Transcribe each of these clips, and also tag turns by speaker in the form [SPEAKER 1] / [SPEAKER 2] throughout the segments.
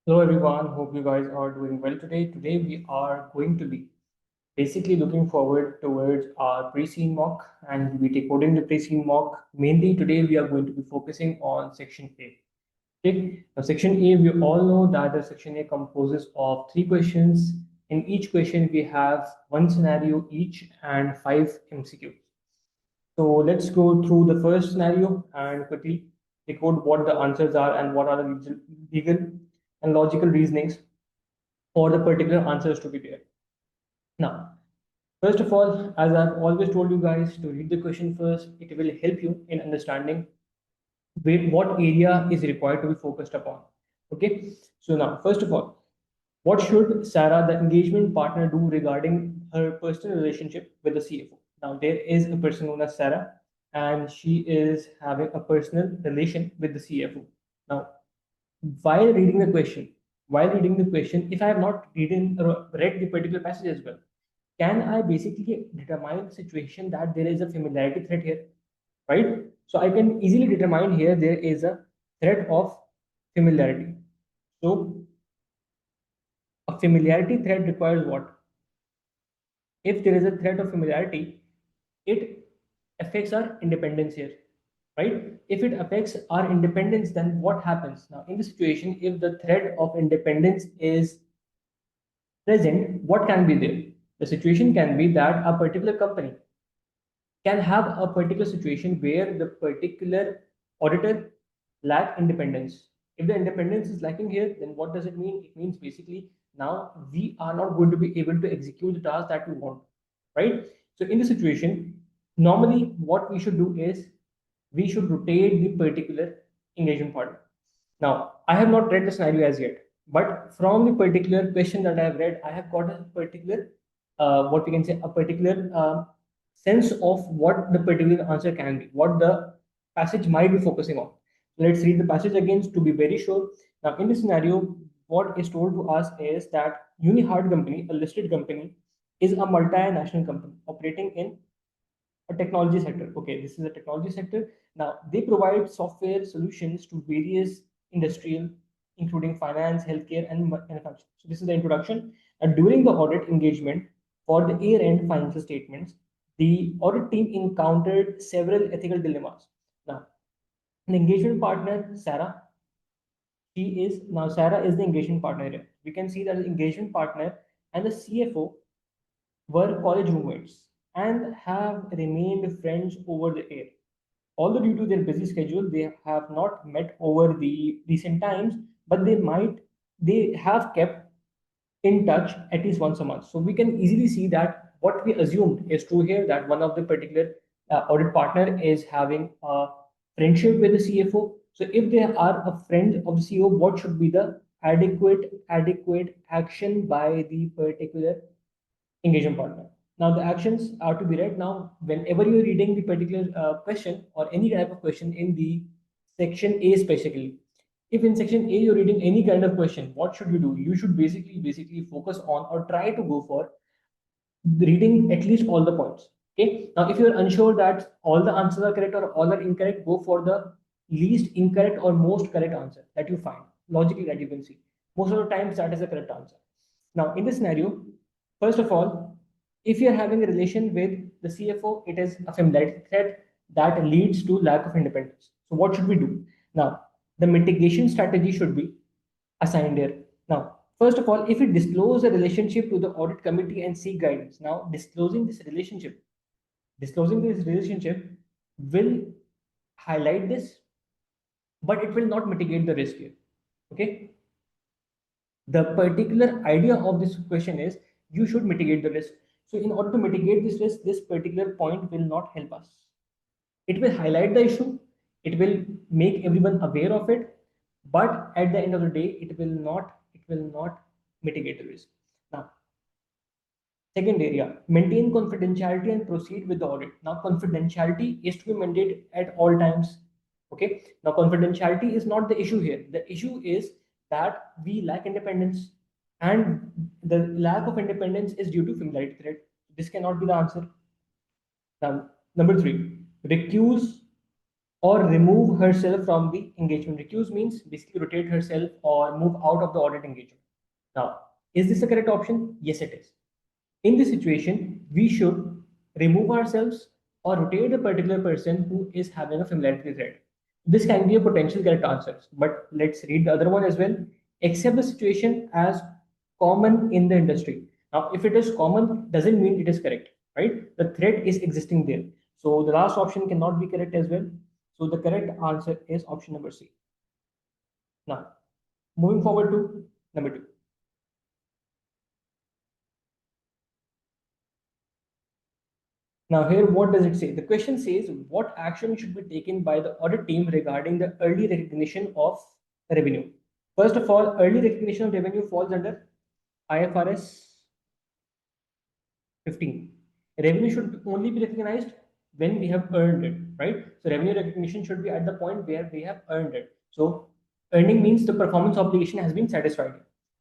[SPEAKER 1] Hello everyone, hope you guys are doing well today. Today we are going to be basically looking forward towards our pre-scene mock and we'll be decoding the pre-scene mock. Mainly today we are going to be focusing on section A. Okay, now section A, we all know that the section A composes of three questions. In each question we have one scenario each and five MCQs. So let's go through the first scenario and quickly decode what the answers are and what are the legal and logical reasonings for the particular answers to be there. Now, first of all, as I've always told you guys to read the question first, it will help you in understanding what area is required to be focused upon. Okay, so now, first of all, what should Sarah, the engagement partner, do regarding her personal relationship with the CFO? Now, there is a person known as Sarah, and she is having a personal relation with the CFO. Now, while reading the question, if I have not read the particular passage as well, can I basically determine the situation that there is a familiarity threat here, right? So I can easily determine here there is a threat of familiarity. So a familiarity threat requires what? If there is a threat of familiarity, it affects our independence here, right? If it affects our independence, then what happens? Now, in this situation, if the threat of independence is present, what can be there? The situation can be that a particular company can have a particular situation where the particular auditor lack independence. If the independence is lacking here, then what does it mean? It means basically now we are not going to be able to execute the task that we want, right? So in the situation, normally what we should do is we should rotate the particular engagement partner. Now, I have not read the scenario as yet, but from the particular question that I have read, I have got a particular, what we can say, a particular sense of what the particular answer can be, what the passage might be focusing on. Let's read the passage again to be very sure. Now, in this scenario, what is told to us is that Unihard company, a listed company, is a multinational company operating in a technology sector. Okay, this is a technology sector. Now, they provide software solutions to various industrial, including finance, healthcare, and manufacturing. So this is the introduction. And during the audit engagement for the year-end financial statements, the audit team encountered several ethical dilemmas. Now, the engagement partner, Sarah, Sarah is the engagement partner here. We can see that the engagement partner and the CFO were college roommates and have remained friends over the year. Although due to their busy schedule, they have not met over the recent times, but they have kept in touch at least once a month. So we can easily see that what we assumed is true here, that one of the particular audit partner is having a friendship with the CFO. So if they are a friend of the CEO, what should be the adequate action by the particular engagement partner? Now the actions are to be read. Now, whenever you're reading the particular question or any type of question in the section A specifically, if in section A you're reading any kind of question, what should you do? You should basically focus on or try to go for reading at least all the points. Okay. Now, if you're unsure that all the answers are correct or all are incorrect, go for the least incorrect or most correct answer that you find logically that you can see. Most of the times that is the correct answer. Now, in this scenario, first of all, if you're having a relation with the CFO, it is a familiarity threat that leads to lack of independence. So what should we do? Now, the mitigation strategy should be assigned here. Now, first of all, if you disclose a relationship to the audit committee and seek guidance, now disclosing this relationship will highlight this, but it will not mitigate the risk here. Okay. The particular idea of this question is you should mitigate the risk. So in order to mitigate this risk, this particular point will not help us. It will highlight the issue, it will make everyone aware of it, but at the end of the day, it will not mitigate the risk. Now, second area, maintain confidentiality and proceed with the audit. Now, confidentiality is to be maintained at all times. Okay. Now, confidentiality is not the issue here. The issue is that we lack independence, and the lack of independence is due to familiarity threat. This cannot be the answer. Now, number three, recuse or remove herself from the engagement. Recuse means basically rotate herself or move out of the audit engagement. Now, is this the correct option? Yes, it is. In this situation, we should remove ourselves or rotate a particular person who is having a familiarity threat. This can be a potential correct answer, but let's read the other one as well. Accept the situation as common in the industry. Now, if it is common, doesn't mean it is correct, right? The threat is existing there. So the last option cannot be correct as well. So the correct answer is option number C. Now, moving forward to number 2. Now, here, what does it say? The question says, what action should be taken by the audit team regarding the early recognition of revenue? First of all, early recognition of revenue falls under IFRS 15. Revenue should only be recognized when we have earned it, right? So, revenue recognition should be at the point where we have earned it. So, earning means the performance obligation has been satisfied.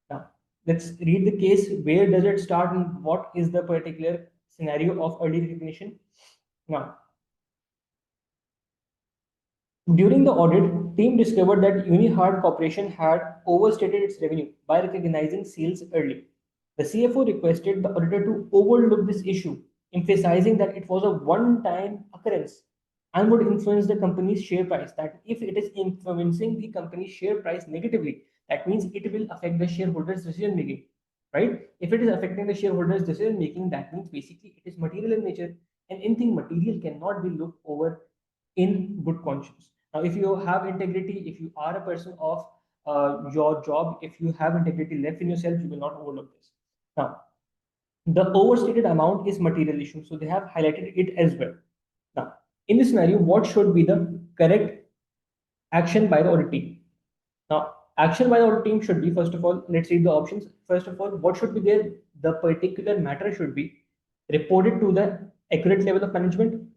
[SPEAKER 1] Now, let's read the case. Where does it start and what is the particular scenario of early recognition? Now, during the audit, team discovered that Unihard Corporation had overstated its revenue by recognizing sales early. The CFO requested the auditor to overlook this issue, emphasizing that it was a one-time occurrence and would influence the company's share price. That if it is influencing the company's share price negatively, that means it will affect the shareholders' decision making, right? If it is affecting the shareholders' decision making, that means basically it is material in nature, and anything material cannot be looked over in good conscience. Now, if you have integrity, if you are a person of your job, if you have integrity left in yourself, you will not overlook this. Now, the overstated amount is material issue, so they have highlighted it as well. Now, in this scenario, what should be the correct action by the audit team? Now, action by the audit team should be, first of all, let's read the options. First of all, what should be there? The particular matter should be reported to the accurate level of management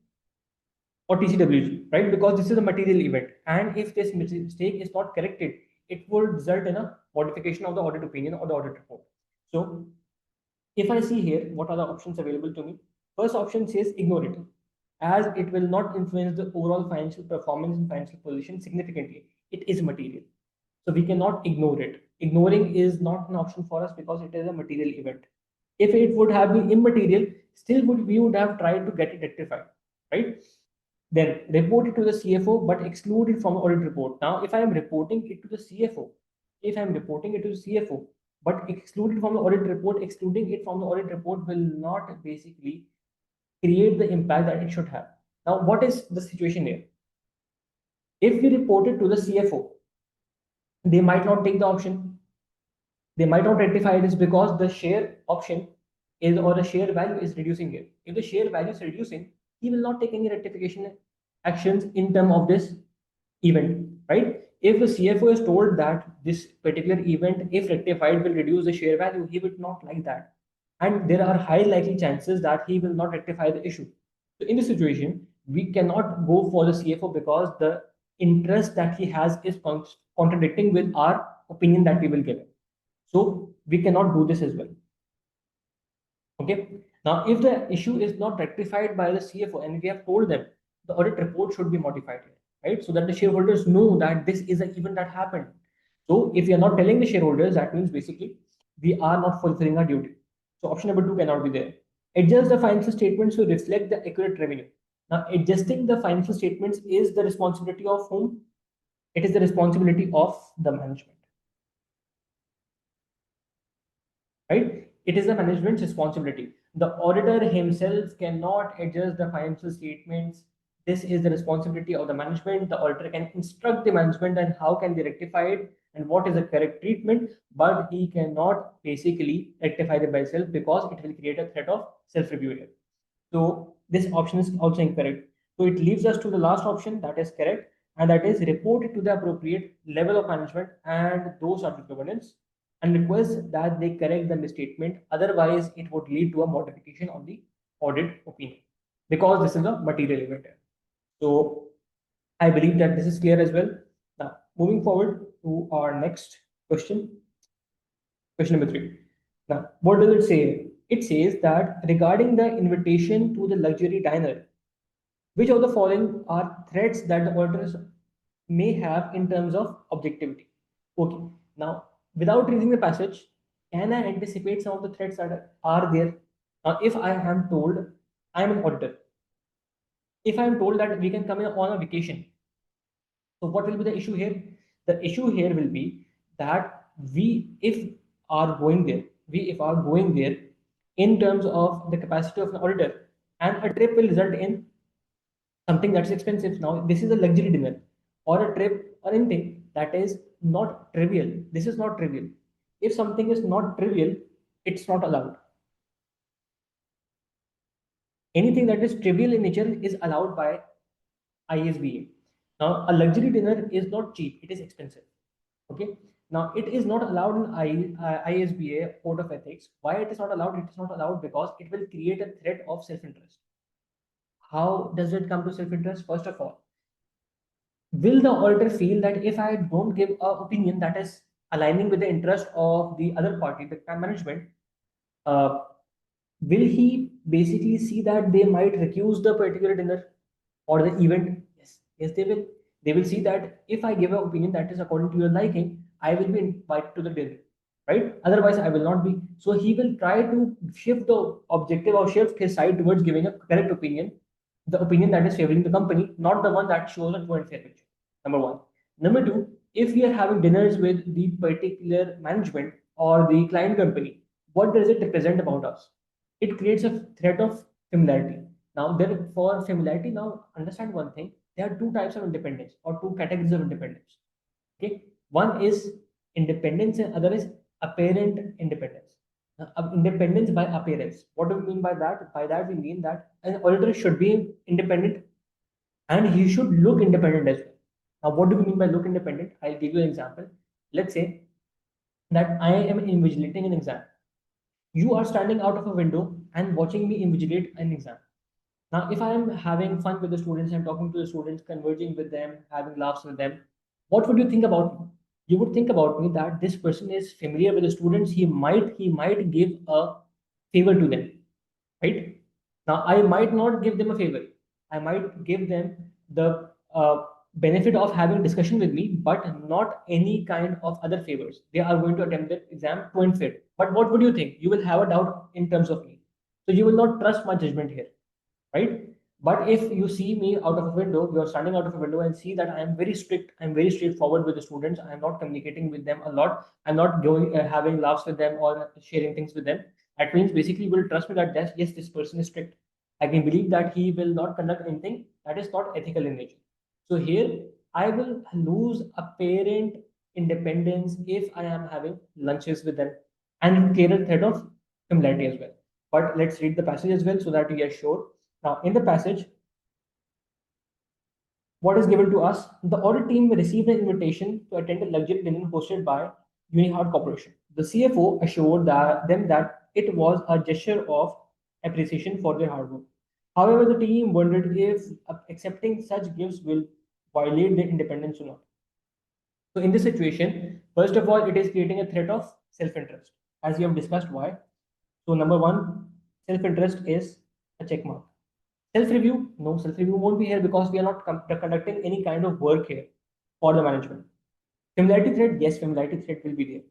[SPEAKER 1] or TCWG, right? Because this is a material event. And if this mistake is not corrected, it will result in a modification of the audit opinion or the audit report. So if I see here, what are the options available to me? First option says ignore it, as it will not influence the overall financial performance and financial position significantly. It is material. So we cannot ignore it. Ignoring is not an option for us because it is a material event. If it would have been immaterial, still we would have tried to get it rectified, right? Then report it to the CFO, but exclude it from the audit report. Now, if I am reporting it to the CFO, if I'm reporting it to the CFO, but exclude it from the audit report, excluding it from the audit report will not basically create the impact that it should have. Now, what is the situation here? If we report it to the CFO, they might not take the option. They might not rectify it is because the share option is or the share value is reducing here. If the share value is reducing, he will not take any rectification actions in terms of this event, right? If the CFO is told that this particular event, if rectified, will reduce the share value, he would not like that. And there are high likely chances that he will not rectify the issue. So in this situation, we cannot go for the CFO because the interest that he has is contradicting with our opinion that we will give him. So we cannot do this as well. Okay. Now, if the issue is not rectified by the CFO and we have told them, the audit report should be modified, right? So that the shareholders know that this is an event that happened. So if we are not telling the shareholders, that means basically we are not fulfilling our duty. So option number 2 cannot be there. Adjust the financial statements to reflect the accurate revenue. Now, adjusting the financial statements is the responsibility of whom? It is the responsibility of the management, right? It is the management's responsibility. The auditor himself cannot adjust the financial statements. This is the responsibility of the management. The auditor can instruct the management and how can they rectify it and what is the correct treatment, but he cannot basically rectify it by himself because it will create a threat of self-review here. So this option is also incorrect. So it leaves us to the last option that is correct, and that is report it to the appropriate level of management and those are the governance and request that they correct the misstatement. Otherwise, it would lead to a modification of the audit opinion because this is a material event. So I believe that this is clear as well. Now, moving forward to our next question, question number 3. Now, what does it say? It says that regarding the invitation to the luxury diner, Which of the following are threats that the auditors may have in terms of objectivity? Okay, now without reading the passage, can I anticipate some of the threats that are there? Now, if I am told I am an auditor, if I am told that we can come in on a vacation, so what will be the issue here? The issue here will be that if are going there, we if are going there in terms of the capacity of an auditor, and a trip will result in something that's expensive. Now, this is a luxury dinner or a trip or anything that is not trivial. This is not trivial. If something is not trivial, it's not allowed. Anything that is trivial in nature is allowed by ISBA. Now, a luxury dinner is not cheap, it is expensive. Okay. Now, it is not allowed in ISBA Code of Ethics. Why it is not allowed? It is not allowed because it will create a threat of self interest. How does it come to self interest? First of all, will the auditor feel that if I don't give a opinion that is aligning with the interest of the other party, the management, uh, will he basically see that they might recuse the particular dinner or the event? Yes, yes, they will. They will see that if I give an opinion that is according to your liking, I will be invited to the dinner, right? Otherwise, I will not be. So he will try to shift the objective or shift his side towards giving a correct opinion, the opinion that is favoring the company, not the one that shows a true and fair picture. Number one. Number two, if we are having dinners with the particular management or the client company, what does it represent about us? It creates a threat of familiarity. Now, there for familiarity, now understand one thing: there are two types of independence or two categories of independence. Okay, one is independence and other is apparent independence. Now, independence by appearance. What do we mean by that? By that we mean that an auditor should be independent and he should look independent as well. Now, what do we mean by look independent? I'll give you an example. Let's say that I am invigilating an exam. You are standing out of a window and watching me invigilate an exam. Now, if I am having fun with the students, I'm talking to the students, converging with them, having laughs with them, what would you think about me? You would think about me that this person is familiar with the students. He might give a favor to them, right? Now, I might not give them a favor. I might give them the benefit of having discussion with me, but not any kind of other favors. They are going to attempt the exam to and fit. But what would you think? You will have a doubt in terms of me. So you will not trust my judgment here, right? But if you see me out of a window, you're standing out of a window and see that I am very strict, I'm very straightforward with the students, I'm not communicating with them a lot, I'm not going having laughs with them or sharing things with them. That means basically you will trust me that yes, this person is strict. I can believe that he will not conduct anything that is not ethical in nature. So here I will lose apparent independence if I am having lunches with them, and clear a threat of familiarity as well. But let's read the passage as well so that we are sure. Now, in the passage, what is given to us? The audit team received an invitation to attend a luxury dinner hosted by Unihard Corporation. The CFO assured them that it was a gesture of appreciation for their hard work. However, the team wondered if accepting such gifts will violate their independence or not. So, in this situation, first of all, it is creating a threat of self interest, as we have discussed why. So, number one, self interest is a check mark. Self-review? No, self-review won't be here because we are not conducting any kind of work here for the management. Familiarity threat? Yes, familiarity threat will be there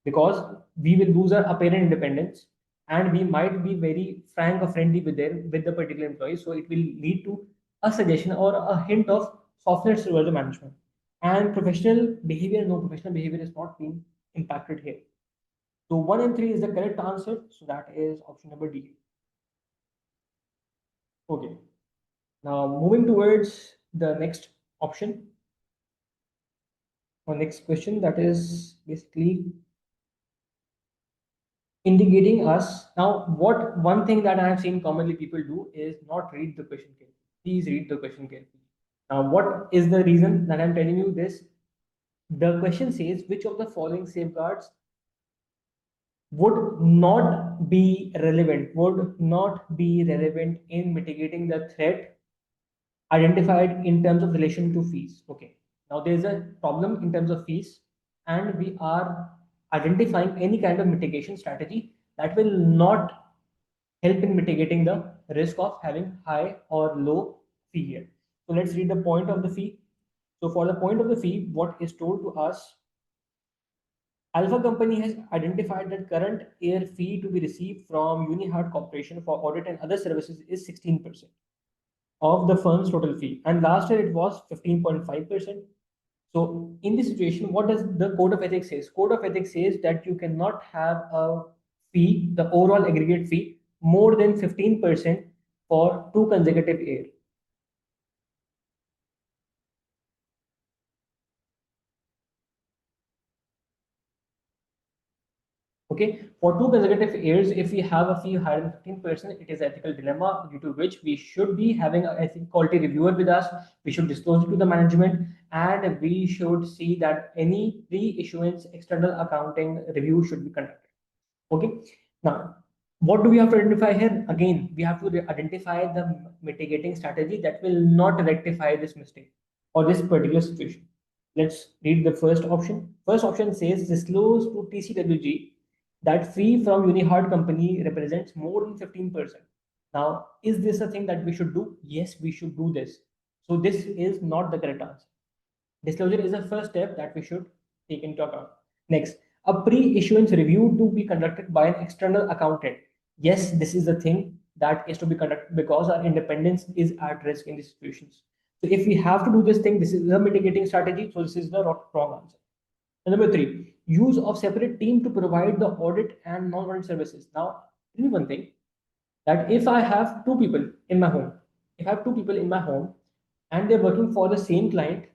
[SPEAKER 1] because we will lose our apparent independence and we might be very frank or friendly with the particular employee. So it will lead to a suggestion or a hint of softness towards the management. And professional behavior? No, professional behavior is not being impacted here. So 1 and 3 is the correct answer. So that is option number D. Okay. Now, moving towards the next option or next question, that is basically indicating us. Now, what one thing that I have seen commonly people do is not read the question carefully. Please read the question carefully. Now, what is the reason that I'm telling you this? The question says, which of the following safeguards would not be relevant in mitigating the threat identified in terms of relation to fees. Okay. Now there's a problem in terms of fees, and we are identifying any kind of mitigation strategy that will not help in mitigating the risk of having high or low fee here. So let's read the point of the fee. So for the point of the fee, what is told to us, Alpha Company has identified that current year fee to be received from Unihard Corporation for audit and other services is 16% of the firm's total fee. And last year it was 15.5%. So in this situation, what does the code of ethics says? Code of ethics says that you cannot have a fee, the overall aggregate fee, more than 15% for 2 consecutive years. Okay, for 2 consecutive years, if we have a fee higher than 15%, it is ethical dilemma due to which we should be having a ethical quality reviewer with us. We should disclose it to the management, and we should see that any pre-issuance external accounting review should be conducted. Okay. Now, what do we have to identify here? Again, we have to identify the mitigating strategy that will not rectify this mistake or this particular situation. Let's read the first option. First option says disclose to TCWG that fee from Unihard company represents more than 15%. Now, is this a thing that we should do? Yes, we should do this. So this is not the correct answer. Disclosure is the first step that we should take into account. Next, a pre-issuance review to be conducted by an external accountant. Yes, this is the thing that is to be conducted because our independence is at risk in these situations. So if we have to do this thing, this is the mitigating strategy. So this is the wrong answer. And number three, use of separate team to provide the audit and non-audit services. Now, tell me one thing, that if I have two people in my home, if I have two people in my home and they're working for the same client,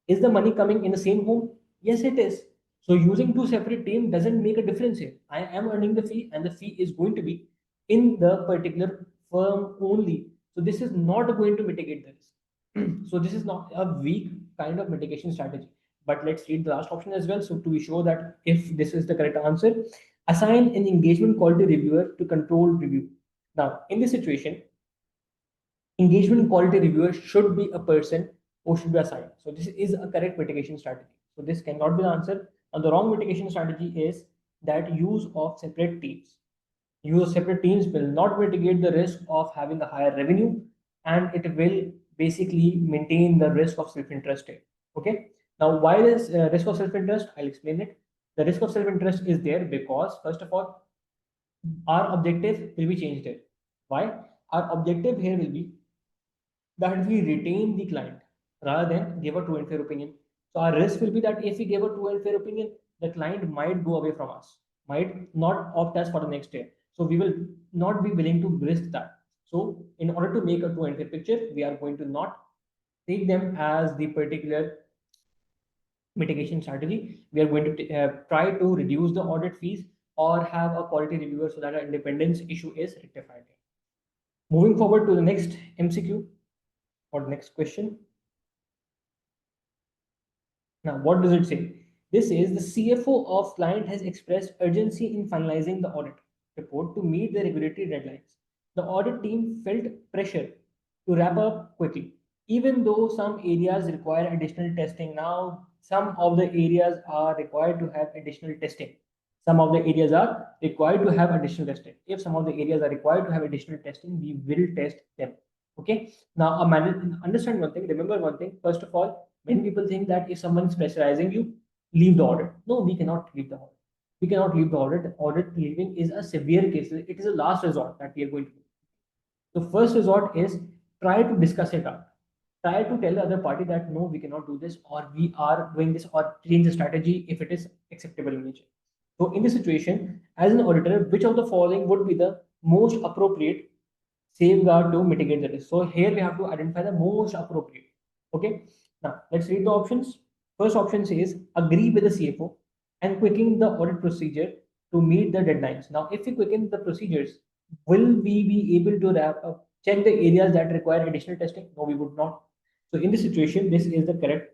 [SPEAKER 1] is the money coming in the same home? Yes, it is. So using two separate teams doesn't make a difference here. I am earning the fee and the fee is going to be in the particular firm only. So this is not going to mitigate the risk. So this is not a weak kind of mitigation strategy. But let's read the last option as well. So to be sure that if this is the correct answer, assign an engagement quality reviewer to control review. Now, in this situation, engagement quality reviewer should be a person who should be assigned. So this is a correct mitigation strategy. So this cannot be the answer. And the wrong mitigation strategy is that use of separate teams. Use of separate teams will not mitigate the risk of having a higher revenue, and it will basically maintain the risk of self-interest. Okay. Now, why is risk of self-interest? I'll explain it. The risk of self-interest is there because, first of all, our objective will be changed here. Why? Our objective here will be that we retain the client rather than give a true and fair opinion. So our risk will be that if we give a true and fair opinion, the client might go away from us, might not opt us for the next year. So we will not be willing to risk that. So in order to make a true and fair picture, we are going to not take them as the particular mitigation strategy. We are going to try to reduce the audit fees or have a quality reviewer so that our independence issue is rectified. Moving forward to the next MCQ or next question. Now, what does it say? This is the CFO of client has expressed urgency in finalizing the audit report to meet the regulatory deadlines. The audit team felt pressure to wrap up quickly, even though some areas require additional testing. Now, some of the areas are required to have additional testing. Some of the areas are required to have additional testing. If some of the areas are required to have additional testing, we will test them. Okay. Now, understand one thing, remember one thing. First of all, many people think that if someone is pressurizing you, leave the audit. No, we cannot leave the audit. We cannot leave the audit. Audit leaving is a severe case. It is a last resort that we are going to do. The first resort is try to discuss it out. Try to tell the other party that no, we cannot do this, or we are doing this, or change the strategy if it is acceptable in nature. So in this situation, as an auditor, which of the following would be the most appropriate safeguard to mitigate the risk? So here we have to identify the most appropriate. Okay. Now let's read the options. First option says agree with the CFO and quicken the audit procedure to meet the deadlines. Now, if we quicken the procedures, will we be able to check the areas that require additional testing? No, we would not. So in this situation, this is the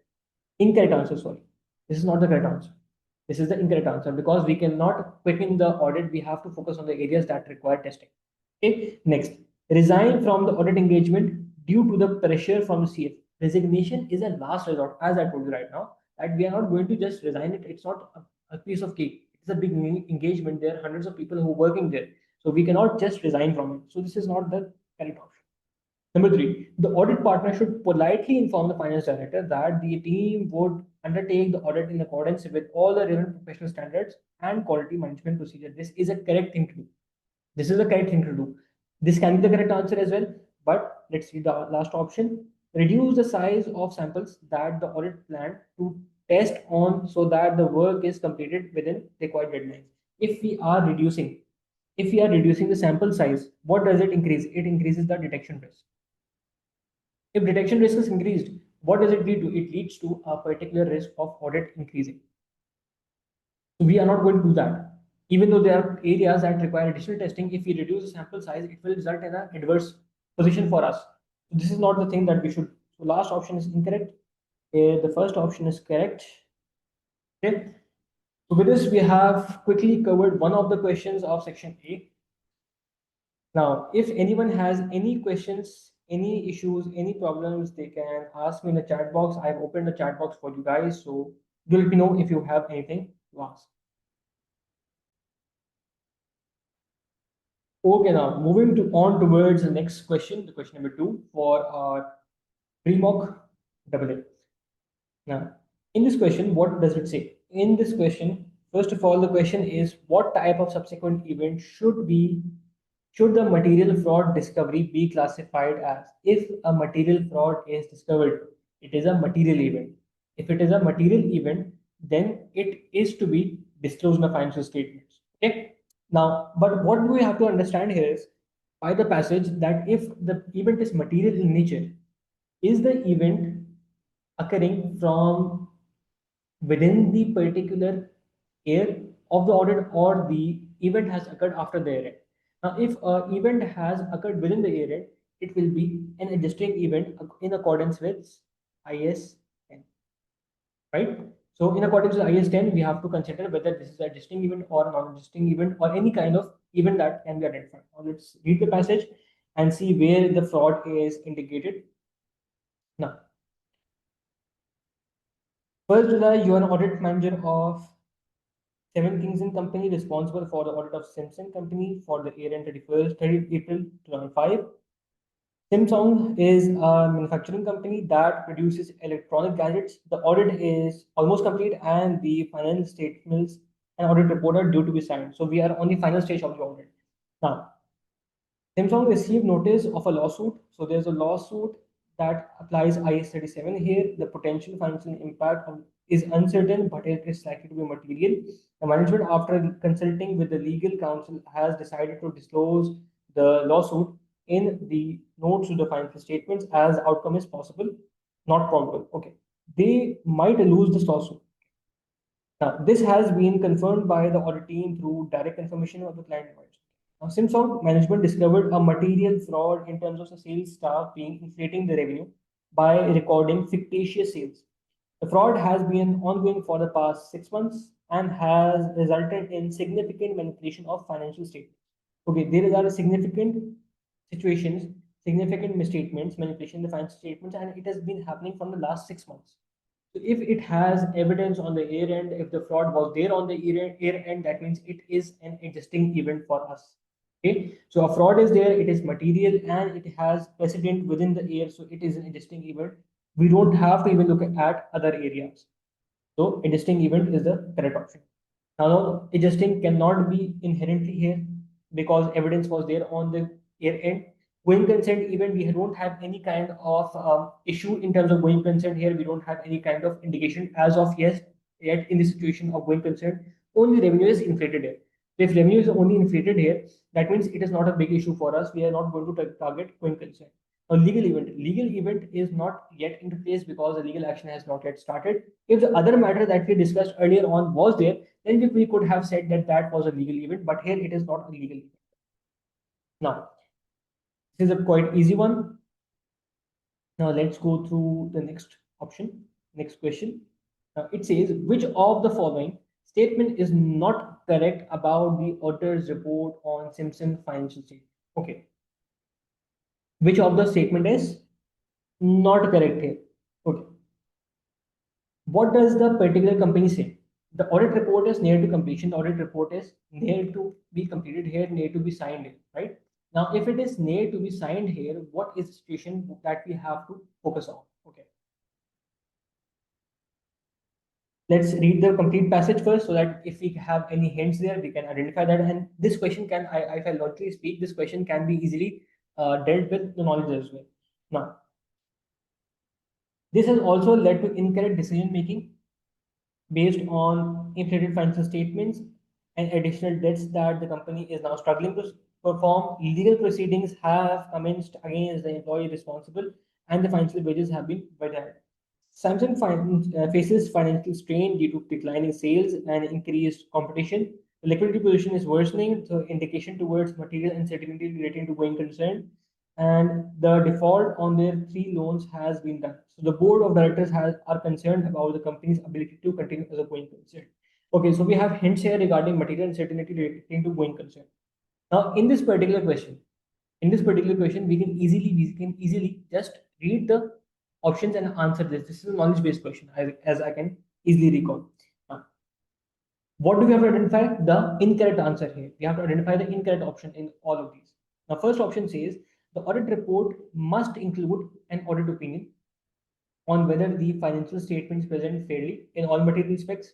[SPEAKER 1] incorrect answer. Sorry, this is not the correct answer. This is the incorrect answer because we cannot quicken the audit. We have to focus on the areas that require testing. Okay. Next, resign from the audit engagement due to the pressure from the CFO. Resignation is a last resort, as I told you right now, that we are not going to just resign it. It's not a piece of cake. It's a big engagement. There are hundreds of people who are working there. So we cannot just resign from it. So this is not the correct option. Number three, the audit partner should politely inform the finance director that the team would undertake the audit in accordance with all the relevant professional standards and quality management procedure. This is a correct thing to do. This is the correct thing to do. This can be the correct answer as well. But let's read the last option. Reduce the size of samples that the audit planned to test on so that the work is completed within required deadlines. If we are reducing, if we are reducing the sample size, what does it increase? It increases the detection risk. If detection risk is increased, what does it lead to? It leads to a particular risk of audit increasing. So we are not going to do that. Even though there are areas that require additional testing, if we reduce the sample size, it will result in an adverse position for us. So this is not the thing that we should. So last option is incorrect. The first option is correct. Okay. So with this, we have quickly covered one of the questions of section A. Now, if anyone has any questions, any issues, any problems, they can ask me in the chat box. I've opened the chat box for you guys. So do let me know if you have anything to ask. Okay, now moving on towards the next question, the question number 2 for our pre-mock double A. Now, in this question, what does it say? In this question, first of all, the question is what type of subsequent event should the material fraud discovery be classified as? If a material fraud is discovered, it is a material event. If it is a material event, then it is to be disclosed in the financial statements. Okay. Now, but what do we have to understand here is by the passage that if the event is material in nature, is the event occurring from within the particular year of the audit or the event has occurred after the year end. Now, if an event has occurred within the year end, it will be an adjusting event in accordance with IS 10, right? So in accordance with IS 10, we have to consider whether this is a adjusting event or non-adjusting event or any kind of event that can be identified. Now let's read the passage and see where the fraud is indicated. Now, 1st July, you are an audit manager of Seven Kings and Company, responsible for the audit of Simpson Company for the year end 30 April 2005. Samsung is a manufacturing company that produces electronic gadgets. The audit is almost complete and the final statements and audit report are due to be signed. So we are on the final stage of the audit. Now, Samsung received notice of a lawsuit. So there's a lawsuit that applies IS 37 here. The potential financial impact is uncertain, but it is likely to be material. The management, after consulting with the legal counsel, has decided to disclose the lawsuit in the notes to the financial statements as outcome is possible, not probable. Okay. They might lose this lawsuit. Now, this has been confirmed by the audit team through direct confirmation of the client advisor. Now, Simsong management discovered a material fraud in terms of the sales staff being inflating the revenue by recording fictitious sales. The fraud has been ongoing for the past 6 months and has resulted in significant manipulation of financial statements. Okay, there are significant situations, significant misstatements, manipulation in the financial statements, and it has been happening from the last 6 months. So if it has evidence on the year end, if the fraud was there on the year end, that means it is an existing event for us. Okay, so a fraud is there, it is material, and it has precedent within the year, so it is an existing event. We don't have to even look at other areas. So adjusting event is the correct option. Now, adjusting cannot be inherently here because evidence was there on the year end. Going concern event, we don't have any kind of issue in terms of going concern here. We don't have any kind of indication as of yet in the situation of going concern. Only revenue is inflated here. If revenue is only inflated here, that means it is not a big issue for us. We are not going to target going concern. A legal event is not yet into place because the legal action has not yet started. If the other matter that we discussed earlier on was there, then we could have said that that was a legal event, but here it is not a legal event. Now, this is a quite easy one. Now let's go through the next option, next question. Now it says, which of the following statement is not correct about the auditor's report on Simpson financial statement? Okay. Which of the statement is not correct here? Okay. What does the particular company say? The audit report is near to completion. The audit report is near to be completed here, near to be signed here, right? Now, if it is nay to be signed here, what is the situation that we have to focus on? Okay. Let's read the complete passage first so that if we have any hints there, we can identify that. And this question can, if I logically speak, this question can be easily dealt with the knowledge as well. Now, this has also led to incorrect decision making based on inflated financial statements and additional debts that the company is now struggling to perform. Legal proceedings have commenced against the employee responsible, and the financial wages have been withheld. Faces financial strain due to declining sales and increased competition. The liquidity position is worsening, so indication towards material uncertainty relating to going concern. And the default on their three loans has been done. So the board of directors are concerned about the company's ability to continue as a going concern. Okay, so we have hints here regarding material uncertainty relating to going concern. Now, in this particular question, we can easily just read the options and answer this. This is a knowledge-based question, as I can easily recall. Now, what do we have to identify? The incorrect answer here. We have to identify the incorrect option in all of these. Now, first option says the audit report must include an audit opinion on whether the financial statements present fairly in all material respects,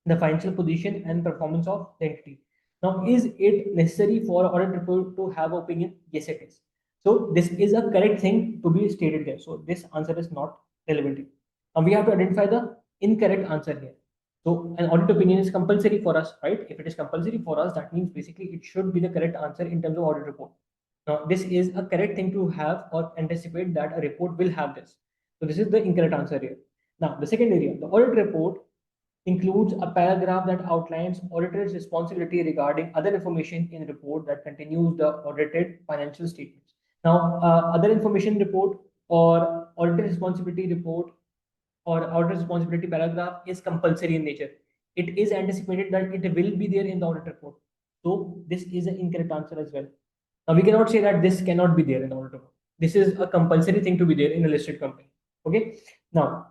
[SPEAKER 1] the financial position and performance of the entity. Now, is it necessary for audit report to have opinion? Yes, it is. So this is a correct thing to be stated there. So this answer is not relevant here. Now we have to identify the incorrect answer here. So an audit opinion is compulsory for us, right? If it is compulsory for us, that means basically it should be the correct answer in terms of audit report. Now this is a correct thing to have or anticipate that a report will have this. So this is the incorrect answer here. Now the second area, the audit report includes a paragraph that outlines auditor's responsibility regarding other information in report that continues the audited financial statements. Now, other information report or auditor responsibility report or auditor responsibility paragraph is compulsory in nature. It is anticipated that it will be there in the audit report. So this is an incorrect answer as well. Now we cannot say that this cannot be there in the audit report. This is a compulsory thing to be there in a listed company. Okay. Now,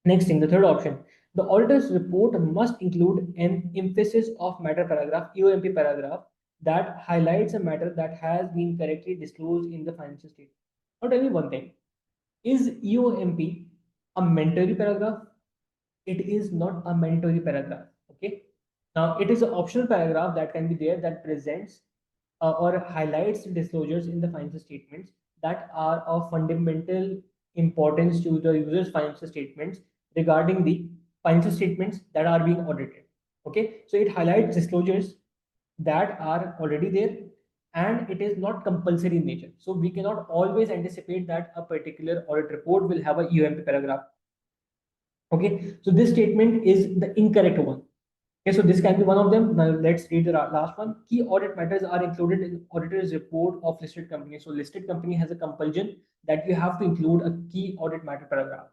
[SPEAKER 1] next thing, the third option. The auditor's report must include an emphasis of matter paragraph, EOMP paragraph, that highlights a matter that has been correctly disclosed in the financial statement. Now tell me one thing. Is EOMP a mandatory paragraph? It is not a mandatory paragraph. Okay. Now it is an optional paragraph that can be there that presents or highlights disclosures in the financial statements that are of fundamental importance to the user's financial statements regarding the financial statements that are being audited. Okay, so it highlights disclosures that are already there and it is not compulsory in nature. So we cannot always anticipate that a particular audit report will have a UMP paragraph. Okay, so this statement is the incorrect one. Okay, so this can be one of them. Now let's read the last one. Key audit matters are included in auditor's report of listed company. So listed company has a compulsion that you have to include a key audit matter paragraph.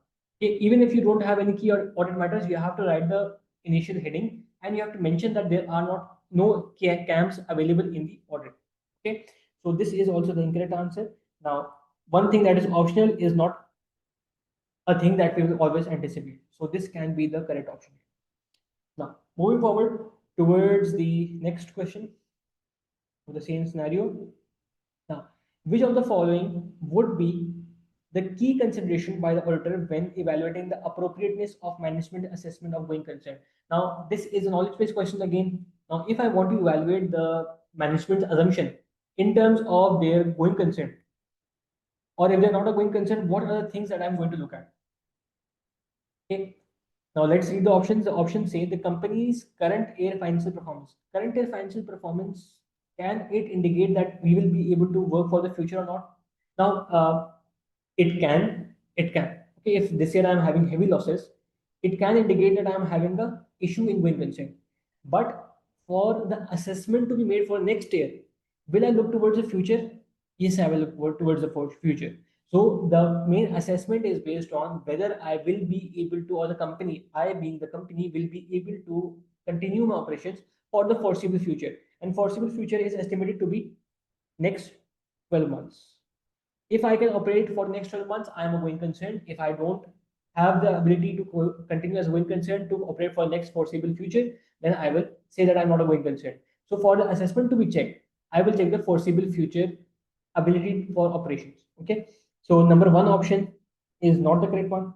[SPEAKER 1] Okay, even if you don't have any key audit matters, you have to write the initial heading and you have to mention that there are no CAMs available in the audit. Okay, so this is also the incorrect answer. Now, one thing that is optional is not a thing that we will always anticipate. So this can be the correct option. Now, moving forward towards the next question of the same scenario. Now, which of the following would be the key consideration by the auditor when evaluating the appropriateness of management assessment of going concern? Now, this is a knowledge-based question again. Now, if I want to evaluate the management assumption in terms of their going concern, or if they're not a going concern, what are the things that I'm going to look at? Okay. Now let's read the options. The options say the company's current year financial performance. Current year financial performance, can it indicate that we will be able to work for the future or not? Now, it can. It can. Okay, if this year I'm having heavy losses, it can indicate that I'm having a issue in going concern. But for the assessment to be made for next year, will I look towards the future? Yes, I will look towards the future. So the main assessment is based on whether I will be able to, or the company, I being the company, will be able to continue my operations for the foreseeable future. And foreseeable future is estimated to be next 12 months. If I can operate for next 12 months, I am a going concern. If I don't have the ability to continue as a going concern to operate for next foreseeable future, then I will say that I'm not a going concern. So for the assessment to be checked, I will check the foreseeable future ability for operations. Okay. So number one option is not the correct one.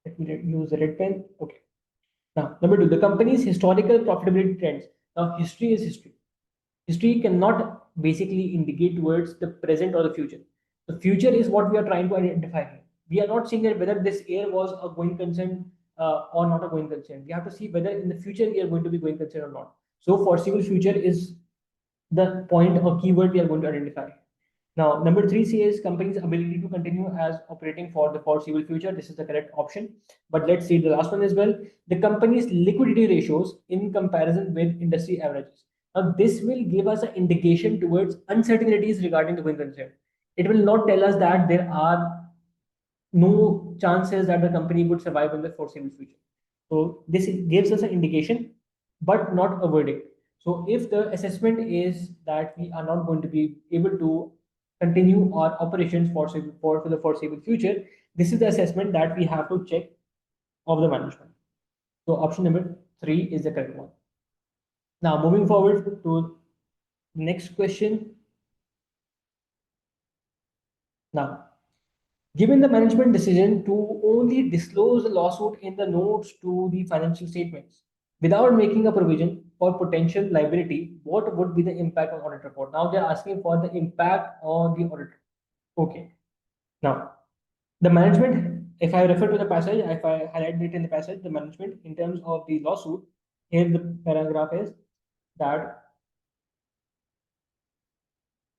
[SPEAKER 1] Let me use the red pen. Okay. Now, number two, the company's historical profitability trends. Now, history is history. History cannot basically indicate towards the present or the future. The future is what we are trying to identify here. We are not saying that whether this year was a going concern or not a going concern. We have to see whether in the future we are going to be going concern or not. So foreseeable future is the point or keyword we are going to identify. Now, number three says company's ability to continue as operating for the foreseeable future. This is the correct option. But let's see the last one as well. The company's liquidity ratios in comparison with industry averages. Now, this will give us an indication towards uncertainties regarding the going concern. It will not tell us that there are no chances that the company would survive in the foreseeable future. So this gives us an indication, but not a verdict. So if the assessment is that we are not going to be able to continue our operations for the foreseeable future, this is the assessment that we have to check of the management. So option number three is the correct one. Now moving forward to next question. Now, given the management decision to only disclose the lawsuit in the notes to the financial statements without making a provision for potential liability, what would be the impact on audit report? Now they're asking for the impact on the audit. Okay. Now, the management, if I refer to the passage, if I highlight it in the passage, the management in terms of the lawsuit, here the paragraph is that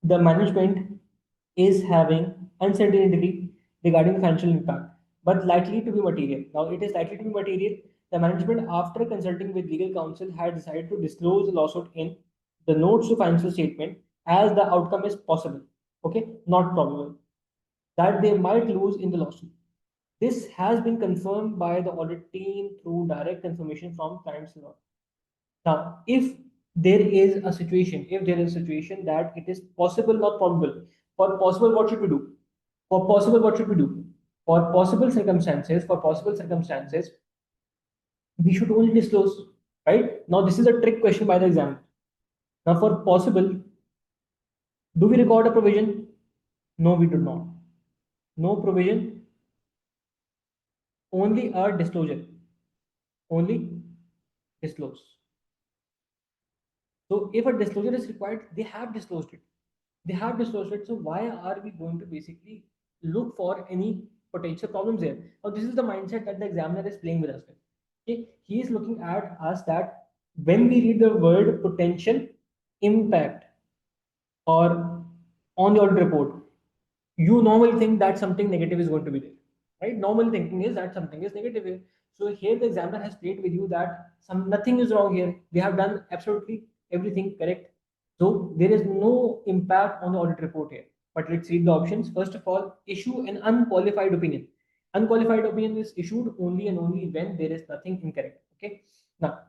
[SPEAKER 1] the management is having uncertainty regarding the financial impact, but likely to be material. Now, it is likely to be material. The management, after consulting with legal counsel, had decided to disclose the lawsuit in the notes to financial statement as the outcome is possible, okay, not probable, that they might lose in the lawsuit. This has been confirmed by the audit team through direct confirmation from client's law. Now, if there is a situation that it is possible, not probable, for possible, what should we do? For possible, what should we do? For possible circumstances, we should only disclose, right? Now, this is a trick question by the examiner. Now, for possible, do we record a provision? No, we do not. No provision, only a disclosure. Only disclose. So if a disclosure is required, they have disclosed it. They have disclosed it. So why are we going to basically look for any potential problems there? Now, this is the mindset that the examiner is playing with us with. Okay, he is looking at us that when we read the word potential impact or on the audit report, you normally think that something negative is going to be there, right? Normal thinking is that something is negative here. So here the examiner has played with you that nothing is wrong here. They have done absolutely everything correct. So there is no impact on the audit report here. But let's read the options. First of all, issue an unqualified opinion. Unqualified opinion is issued only and only when there is nothing incorrect. Okay. Now,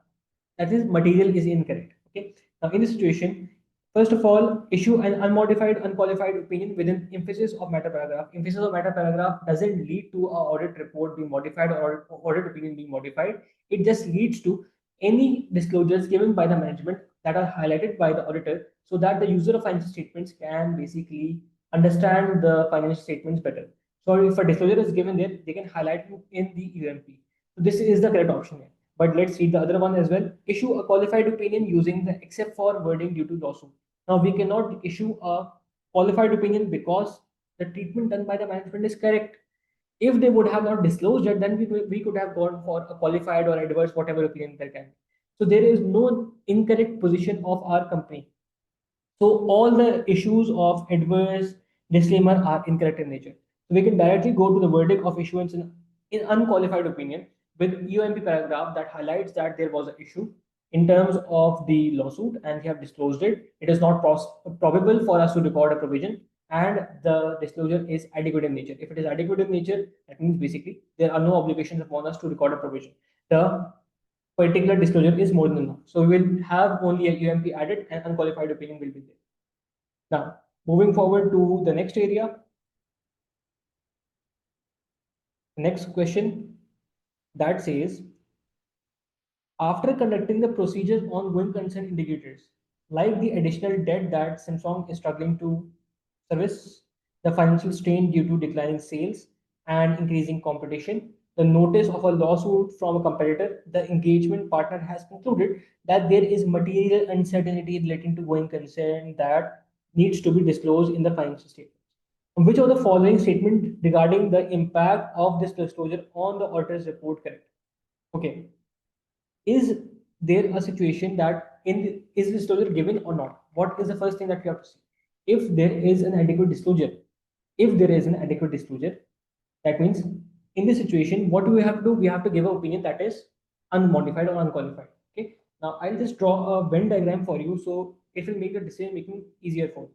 [SPEAKER 1] that is material is incorrect. Okay. Now, in this situation, first of all, issue an unmodified, unqualified opinion within emphasis of matter paragraph. Emphasis of matter paragraph doesn't lead to a audit report being modified or audit opinion being modified. It just leads to any disclosures given by the management that are highlighted by the auditor so that the user of financial statements can basically understand the financial statements better. So if a disclosure is given there, they can highlight you in the UMP. So this is the correct option here. But let's read the other one as well. Issue a qualified opinion using the except for wording due to lawsuit. Now we cannot issue a qualified opinion because the treatment done by the management is correct. If they would have not disclosed it, then we could have gone for a qualified or adverse, whatever opinion there can be. So there is no incorrect position of our company. So all the issues of adverse disclaimer are incorrect in nature. So we can directly go to the verdict of issuance in unqualified opinion with UMP paragraph that highlights that there was an issue in terms of the lawsuit and we have disclosed it. It is not probable for us to record a provision and the disclosure is adequate in nature. If it is adequate in nature, that means basically there are no obligations upon us to record a provision. The particular disclosure is more than enough. So we will have only a UMP added and unqualified opinion will be there. Now, moving forward to the next area. Next question that says, after conducting the procedures on going concern indicators, like the additional debt that Samsung is struggling to service, the financial strain due to declining sales and increasing competition, the notice of a lawsuit from a competitor, the engagement partner has concluded that there is material uncertainty relating to going concern that needs to be disclosed in the financial statement. Which of the following statement regarding the impact of this disclosure on the auditor's report correct? Okay, is there a situation that is disclosure given or not? What is the first thing that you have to see? If there is an adequate disclosure, if there is an adequate disclosure, that means in this situation, what do we have to do? We have to give an opinion that is unmodified or unqualified. Okay. Now I'll just draw a Venn diagram for you, so it will make the decision making easier for you.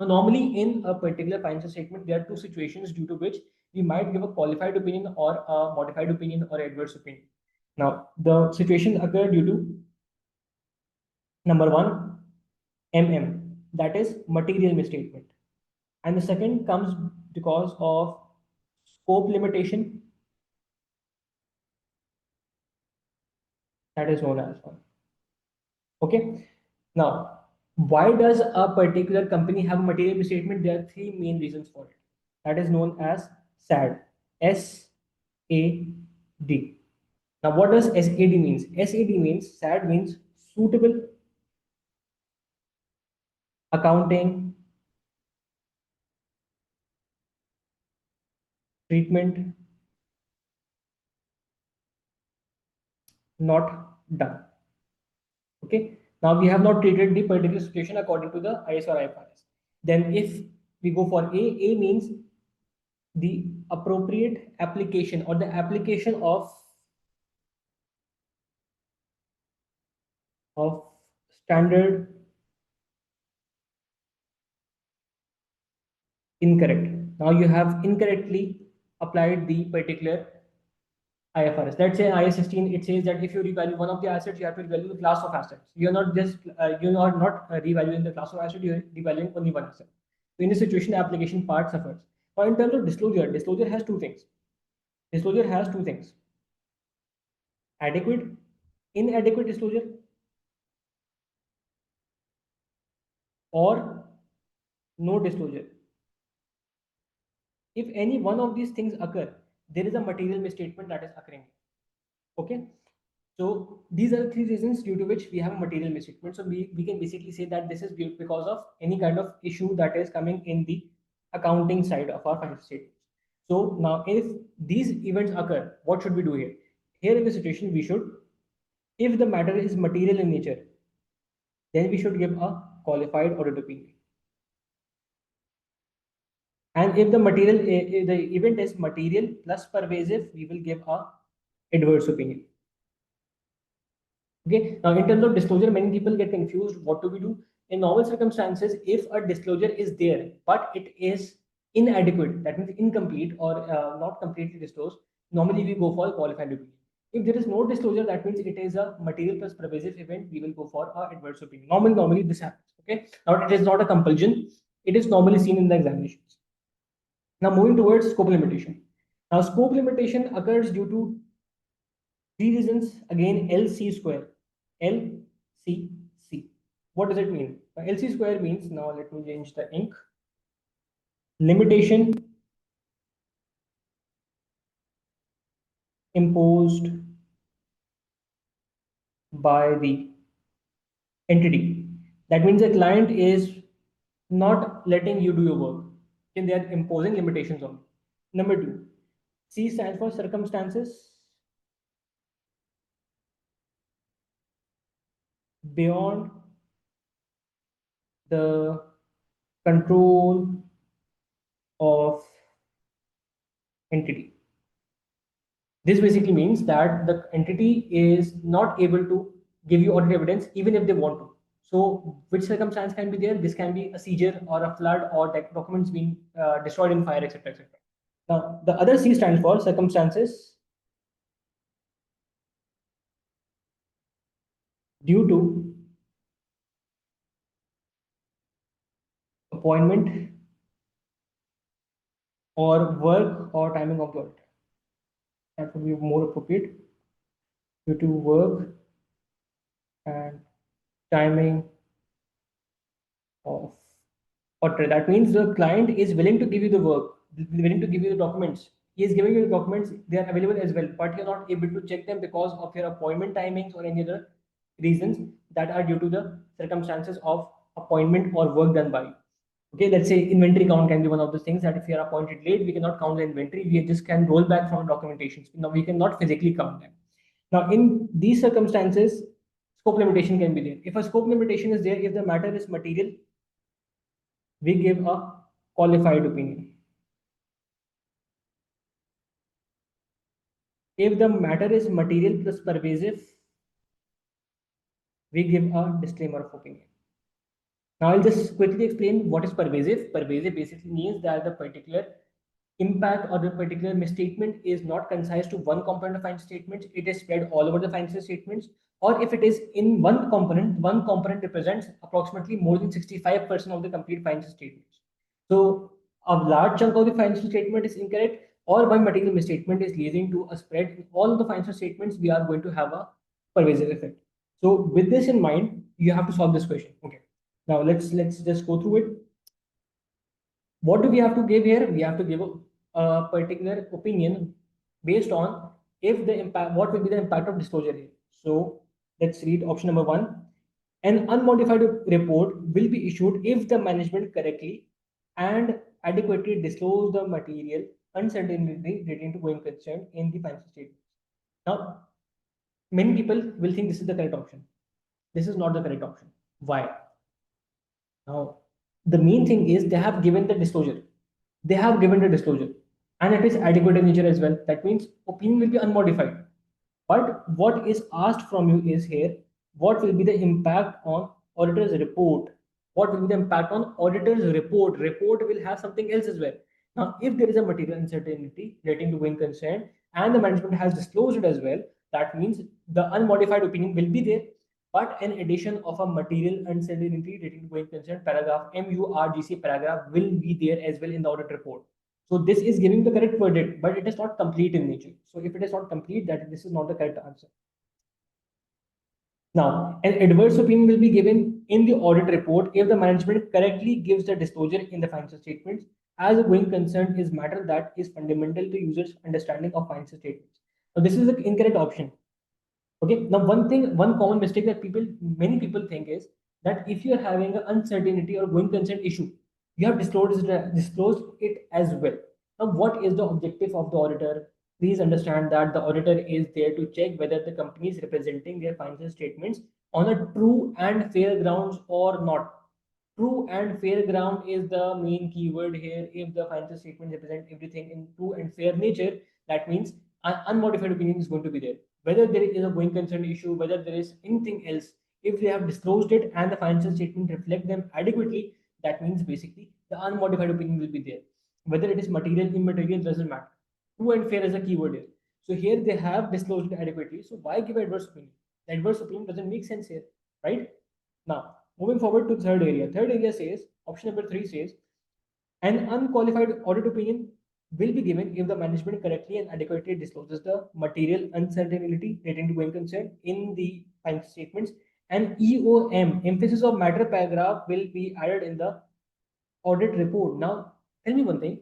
[SPEAKER 1] Now, normally in a particular financial statement, there are two situations due to which we might give a qualified opinion or a modified opinion or adverse opinion. Now, the situation occurred due to number one, that is material misstatement. And the second comes because of scope limitation, that is known as one. Okay. Now, why does a particular company have a material misstatement? There are three main reasons for it. That is known as SAD. SAD. Now, what does SAD means? SAD means SAD means suitable accounting treatment not done. Okay. Now we have not treated the particular situation according to the IS or IFRS. Then if we go for A means the appropriate application or the application of standard incorrect. Now you have incorrectly applied the particular IFRS. Let's say IS 16, it says that if you revalue one of the assets, you have to revalue the class of assets. You're not just you're not revaluing the class of asset, you're revaluing only one asset. So in this situation, the application part suffers. But in terms of disclosure, disclosure has two things. Disclosure has two things: adequate, inadequate disclosure, or no disclosure. If any one of these things occur, there is a material misstatement that is occurring. Okay. So these are the three reasons due to which we have a material misstatement. So we can basically say that this is because of any kind of issue that is coming in the accounting side of our financial statements. So now if these events occur, what should we do here? Here in the situation, we should, if the matter is material in nature, then we should give a qualified audit opinion. And if the the event is material plus pervasive, we will give a adverse opinion. Okay. Now, in terms of disclosure, many people get confused. What do we do? In normal circumstances, if a disclosure is there, but it is inadequate, that means incomplete or not completely disclosed, normally we go for qualified opinion. If there is no disclosure, that means it is a material plus pervasive event, we will go for a adverse opinion. Normally this happens. Okay. Now, it is not a compulsion. It is normally seen in the examinations. Now, moving towards scope limitation. Now, scope limitation occurs due to three reasons. Again, LC square. LCC. What does it mean? LC square means, now let me change the ink. Limitation imposed by the entity. That means the client is not letting you do your work, and they are imposing limitations on you. Number two, C stands for circumstances beyond the control of entity. This basically means that the entity is not able to give you audit evidence even if they want to. So, which circumstance can be there? This can be a seizure or a flood or documents being destroyed in fire, etc., etc. Now, the other C stands for circumstances due to appointment or work or timing of the audit. That would be more appropriate due to work and timing of auditor. That means the client is willing to give you the work, willing to give you the documents. He is giving you the documents, they are available as well, but you're not able to check them because of your appointment timings or any other reasons that are due to the circumstances of appointment or work done by you. Okay, let's say inventory count can be one of the things that if you are appointed late, we cannot count the inventory. We just can roll back from documentation. Now we cannot physically count them. Now in these circumstances, scope limitation can be there. If a scope limitation is there, if the matter is material, we give a qualified opinion. If the matter is material plus pervasive, we give a disclaimer of opinion. Now I'll just quickly explain what is pervasive. Pervasive basically means that the particular impact or the particular misstatement is not concise to one component of financial statements, it is spread all over the financial statements. Or if it is in one component represents approximately more than 65% of the complete financial statements. So a large chunk of the financial statement is incorrect, or one material misstatement is leading to a spread in all of the financial statements, we are going to have a pervasive effect. So with this in mind, you have to solve this question. Okay. Now let's just go through it. What do we have to give here? We have to give a particular opinion based on if the impact, what will be the impact of disclosure here. So let's read option number one. An unmodified report will be issued if the management correctly and adequately disclose the material uncertainty relating to going concern in the financial statement. Now, many people will think this is the correct option. This is not the correct option. Why? Now, the main thing is they have given the disclosure. They have given the disclosure, and it is adequate in nature as well. That means opinion will be unmodified. But what is asked from you is here, what will be the impact on auditor's report? What will be the impact on auditor's report? Report will have something else as well. Now, if there is a material uncertainty relating to going concern and the management has disclosed it as well, that means the unmodified opinion will be there. But an addition of a material uncertainty relating to going concern paragraph, MURGC paragraph will be there as well in the audit report. So this is giving the correct verdict, but it is not complete in nature. So if it is not complete, that this is not the correct answer. Now, an adverse opinion will be given in the audit report if the management correctly gives the disclosure in the financial statements as a going concern is matter that is fundamental to users' understanding of financial statements. So this is the incorrect option. Okay. Now, one common mistake that many people think is that if you are having an uncertainty or going concern issue, you have disclosed it as well. Now, what is the objective of the auditor? Please understand that the auditor is there to check whether the company is representing their financial statements on a true and fair grounds or not. True and fair ground is the main keyword here. If the financial statement represent everything in true and fair nature, that means an unmodified opinion is going to be there. Whether there is a going concern issue, whether there is anything else, if they have disclosed it and the financial statement reflect them adequately, that means basically the unmodified opinion will be there. Whether it is material, immaterial, doesn't matter. True and fair is a keyword here. So here they have disclosed it adequately. So why give adverse opinion? The adverse opinion doesn't make sense here, right? Now, moving forward to third area. Third area says, option number three says, an unqualified audit opinion will be given if the management correctly and adequately discloses the material uncertainty relating to going concern in the financial statements. An EOM, emphasis of matter paragraph, will be added in the audit report. Now, tell me one thing.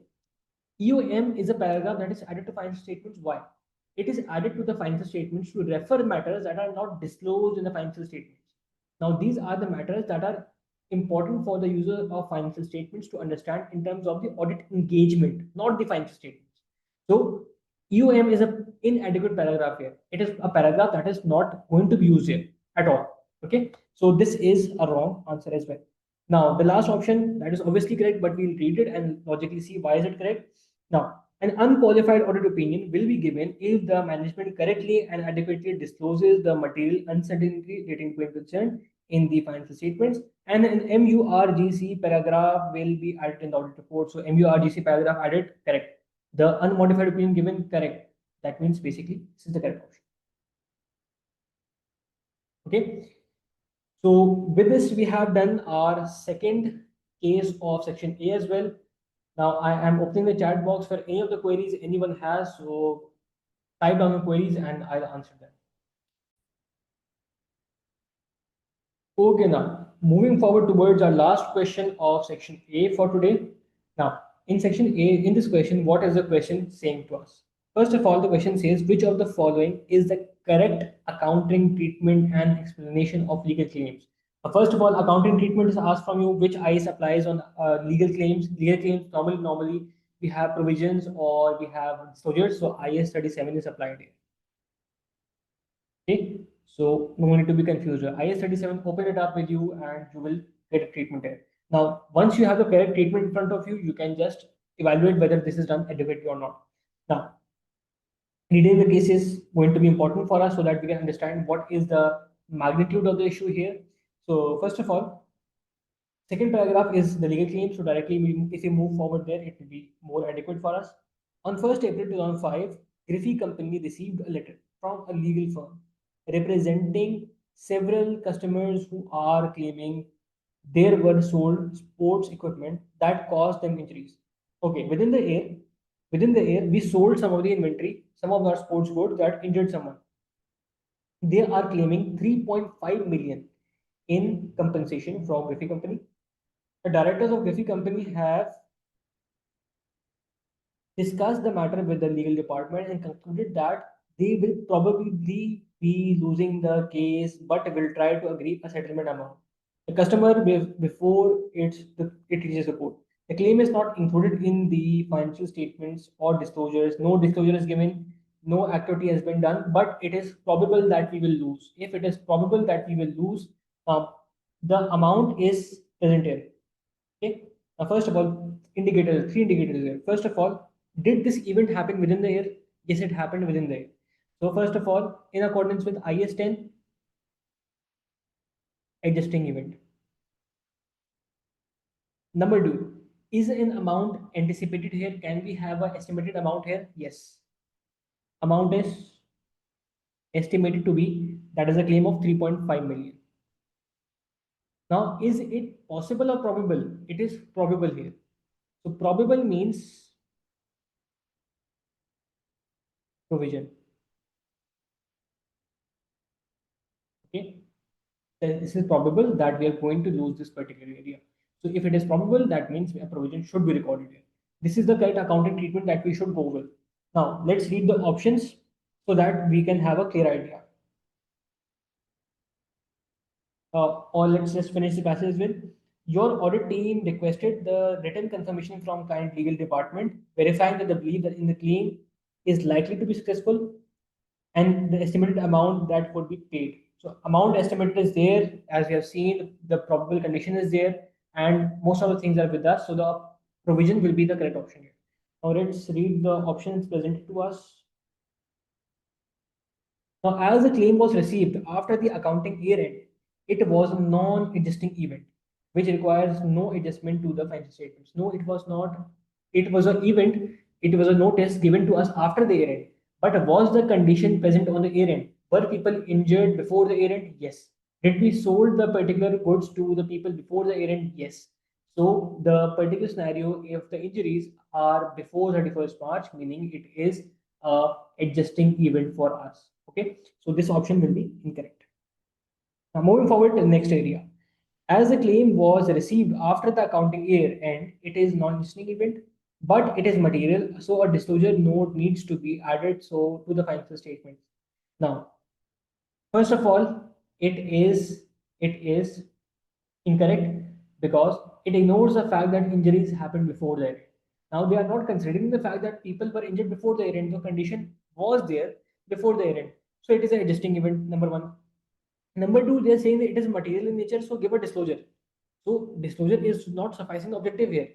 [SPEAKER 1] EOM is a paragraph that is added to financial statements. Why? It is added to the financial statements to refer matters that are not disclosed in the financial statements. Now, these are the matters that are important for the user of financial statements to understand in terms of the audit engagement, not the financial statements. So, EOM is an inadequate paragraph here. It is a paragraph that is not going to be used here at all. Okay. So, this is a wrong answer as well. Now, the last option, that is obviously correct, but we'll read it and logically see why is it correct. Now, an unqualified audit opinion will be given if the management correctly and adequately discloses the material uncertainty relating to going concern in the financial statements, and an MURGC paragraph will be added in the audit report. So MURGC paragraph added, correct. The unmodified opinion given, correct. That means basically this is the correct option. Okay. So with this, we have done our second case of section A as well. Now I am opening the chat box for any of the queries anyone has. So type down your queries and I'll answer them. Okay, now moving forward towards our last question of section A for today. Now, in section A, in this question, what is the question saying to us? First of all, the question says, which of the following is the correct accounting treatment and explanation of legal claims? First of all, accounting treatment is asked from you, which IS applies on legal claims. Legal claims, normally we have provisions or we have disclosures. So IS 37 is applied here. Okay, so no need to be confused. IS 37, open it up with you and you will get a treatment here. Now, once you have the correct treatment in front of you, you can just evaluate whether this is done adequately or not. Now, reading the case is going to be important for us so that we can understand what is the magnitude of the issue here. So, first of all, second paragraph is the legal claim. So directly, if we move forward there, it will be more adequate for us. On 1st April 2005, Griffey Company received a letter from a legal firm representing several customers who are claiming there were sold sports equipment that caused them injuries. Okay, within the year, we sold some of the inventory, some of our sports goods that injured someone. They are claiming 3.5 million in compensation from Griffey Company. The directors of Griffey Company have discussed the matter with the legal department and concluded that they will probably be losing the case, but will try to agree a settlement amount. The customer, before it reaches the court, the claim is not included in the financial statements or disclosures. No disclosure is given, no activity has been done, but it is probable that we will lose. If it is probable that we will lose, the amount is present here. Okay. Now, first of all, three indicators here. First of all, did this event happen within the year? Yes, it happened within the year. So, first of all, in accordance with IS 10, adjusting event. Number two, is an amount anticipated here? Can we have an estimated amount here? Yes. Amount is estimated to be, that is a claim of 3.5 million. Now, is it possible or probable? It is probable here. So, probable means provision. Okay. Then this is probable that we are going to lose this particular area. So if it is probable, that means a provision should be recorded here. This is the correct accounting treatment that we should go with. Now let's read the options so that we can have a clear idea. Or let's just finish the passage with, your audit team requested the written confirmation from client legal department verifying that the belief that in the claim is likely to be successful and the estimated amount that would be paid. So amount estimated is there, as we have seen, the probable condition is there, and most of the things are with us. So the provision will be the correct option here. Now let's read the options presented to us. Now, as the claim was received after the accounting year end, it was a non-adjusting event, which requires no adjustment to the financial statements. No, it was not. It was an event. It was a notice given to us after the year end. But was the condition present on the year end? Were people injured before the year end? Yes. Did we sold the particular goods to the people before the year end? Yes. So the particular scenario, if the injuries are before 31st March, meaning it is a adjusting event for us. Okay, so this option will be incorrect. Now moving forward to the next area. As the claim was received after the accounting year end, it is non-adjusting event, but it is material, so a disclosure note needs to be added so to the financial statements. Now, first of all, it is incorrect because it ignores the fact that injuries happened before the event. Now they are not considering the fact that people were injured before the event. The condition was there before the event. So it is an adjusting event, number one. Number two, they are saying that it is material in nature, so give a disclosure. So disclosure is not sufficing the objective here.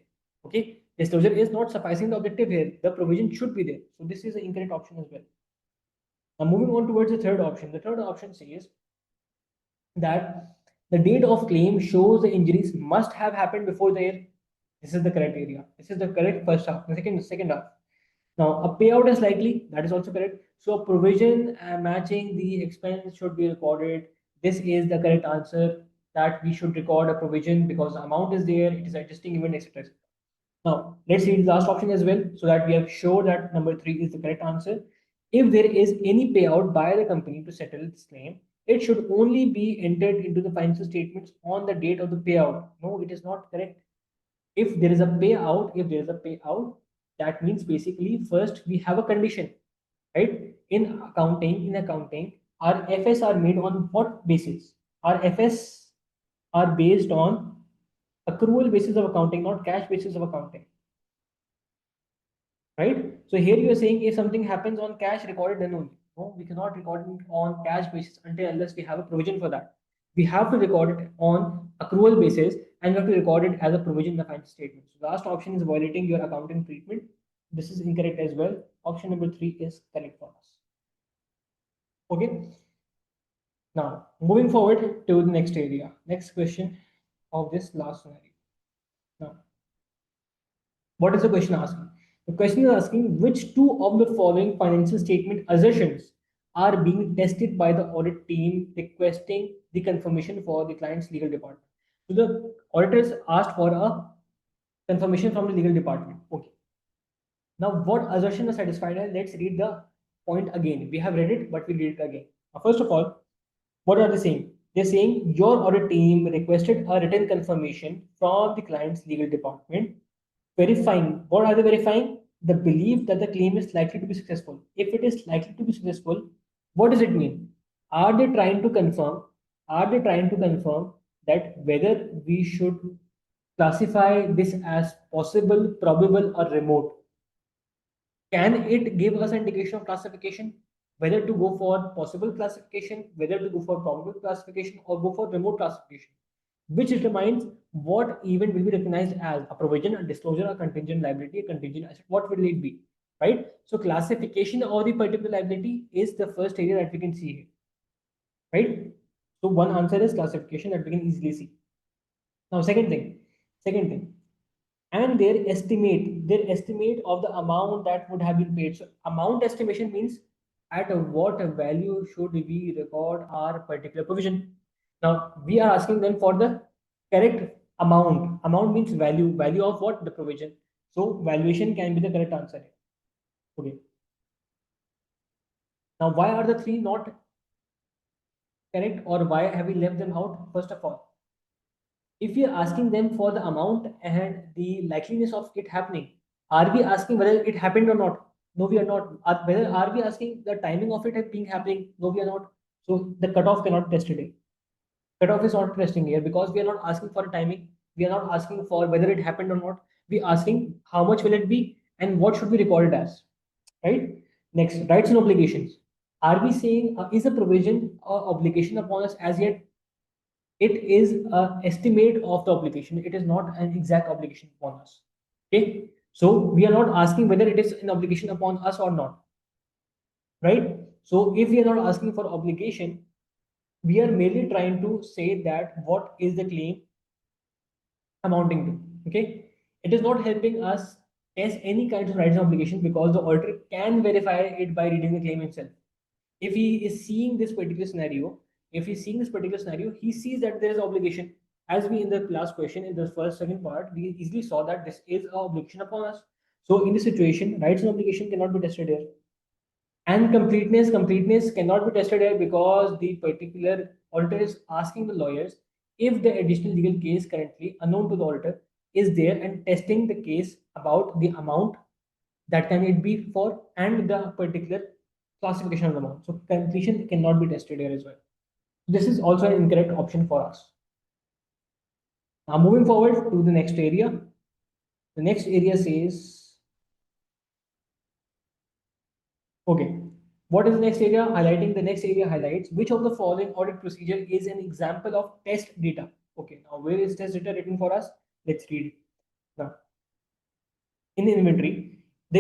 [SPEAKER 1] Okay, disclosure is not sufficing the objective here. The provision should be there. So this is the incorrect option as well. Now moving on towards the third option. The third option says that the date of claim shows the injuries must have happened before the year. This is the correct area. This is the correct first half. The second half. Now, a payout is likely. That is also correct. So, a provision matching the expense should be recorded. This is the correct answer, that we should record a provision because the amount is there. It is adjusting event, etc. Now, let's read the last option as well so that we are sure that number three is the correct answer. If there is any payout by the company to settle this claim, It should only be entered into the financial statements on the date of the payout. No, it is not correct. If there is a payout, that means basically first we have a condition, right? In accounting, our FS are made on what basis? Our FS are based on accrual basis of accounting, not cash basis of accounting, right? So here you are saying if something happens on cash, record it then only. No, we cannot record it on cash basis until unless we have a provision for that. We have to record it on accrual basis and we have to record it as a provision in the financial statement. So last option is violating your accounting treatment. This is incorrect as well. Option number 3 is correct for us. Okay. Now moving forward to the next area. Next question of this last scenario. Now, what is the question asking? The question is asking which two of the following financial statement assertions are being tested by the audit team requesting the confirmation for the client's legal department. So the auditors asked for a confirmation from the legal department. Okay. Now what assertion is satisfied? Let's read the point again. We have read it, but we read it again. Now, first of all, what are they saying? They're saying your audit team requested a written confirmation from the client's legal department verifying. What are they verifying? The belief that the claim is likely to be successful. If it is likely to be successful, what does it mean? Are they trying to confirm? Are they trying to confirm that whether we should classify this as possible, probable, or remote? Can it give us an indication of classification? Whether to go for possible classification, whether to go for probable classification, or go for remote classification, which determines what event will be recognized as a provision, a disclosure, a contingent liability, a contingent asset. What will it be? Right? So classification of the particular liability is the first area that we can see here. Right? So one answer is classification that we can easily see. Now, second thing, and their estimate of the amount that would have been paid. So amount estimation means at what value should we record our particular provision. Now we are asking them for the correct amount. Amount means value of what? The provision. So valuation can be the correct answer. Okay. Now why are the three not correct, or why have we left them out? First of all, if we are asking them for the amount and the likeliness of it happening, are we asking whether it happened or not? No, we are not. Whether are we asking the timing of it being happening? No, we are not. So the cutoff cannot test today. Cutoff is not testing here because we are not asking for a timing. We are not asking for whether it happened or not. We are asking how much will it be and what should be recorded as. Right. Next, rights and obligations. Are we saying is a provision or obligation upon us? As yet it is an estimate of the obligation. It is not an exact obligation upon us. Okay. So we are not asking whether it is an obligation upon us or not. Right. So if we are not asking for obligation, we are merely trying to say that what is the claim amounting to. Okay. It is not helping us test any kind of rights and obligation because the auditor can verify it by reading the claim itself. If he is seeing this particular scenario, he sees that there is obligation. As we in the last question, in the second part, we easily saw that this is an obligation upon us. So in this situation, rights and obligation cannot be tested here. And completeness cannot be tested here because the particular auditor is asking the lawyers if the additional legal case currently unknown to the auditor is there and testing the case about the amount that can it be for and the particular classification of the amount. So completion cannot be tested here as well. This is also an incorrect option for us. Now moving forward to the next area. The next area says, okay, what is the next area? Highlighting the next area highlights which of the following audit procedure is an example of test data. Okay, now where is test data written for us? Let's read it. Now, in the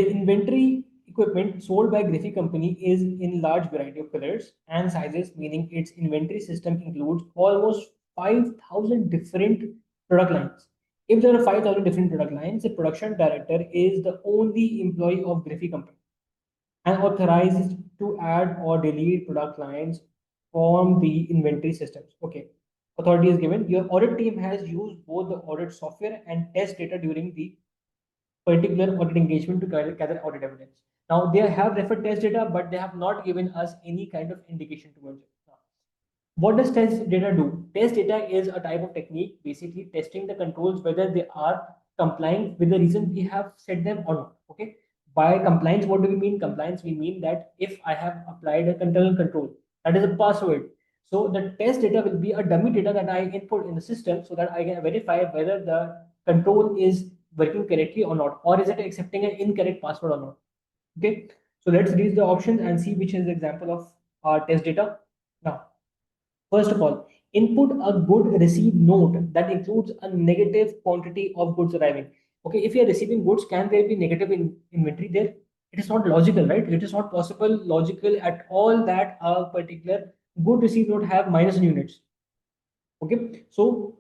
[SPEAKER 1] inventory equipment sold by Griffey Company is in large variety of colors and sizes, meaning its inventory system includes almost 5,000 different product lines. If there are 5,000 different product lines, the production director is the only employee of Griffey Company and authorized to add or delete product lines from the inventory systems. Okay, authority is given. Your audit team has used both the audit software and test data during the particular audit engagement to gather audit evidence. Now they have referred test data, but they have not given us any kind of indication towards it. What does test data do? Test data is a type of technique, basically testing the controls whether they are complying with the reason we have set them or not. Okay. By compliance, what do we mean? Compliance, we mean that if I have applied a internal control, that is a password. So the test data will be a dummy data that I input in the system so that I can verify whether the control is working correctly or not, or is it accepting an incorrect password or not. Okay. So let's read the options and see which is the example of our test data. Now, first of all, input a good receive note that includes a negative quantity of goods arriving. Okay, if you are receiving goods, can there be negative inventory there? It is not logical, right? It is not possible logical at all that a particular good receive note have minus units. Okay, so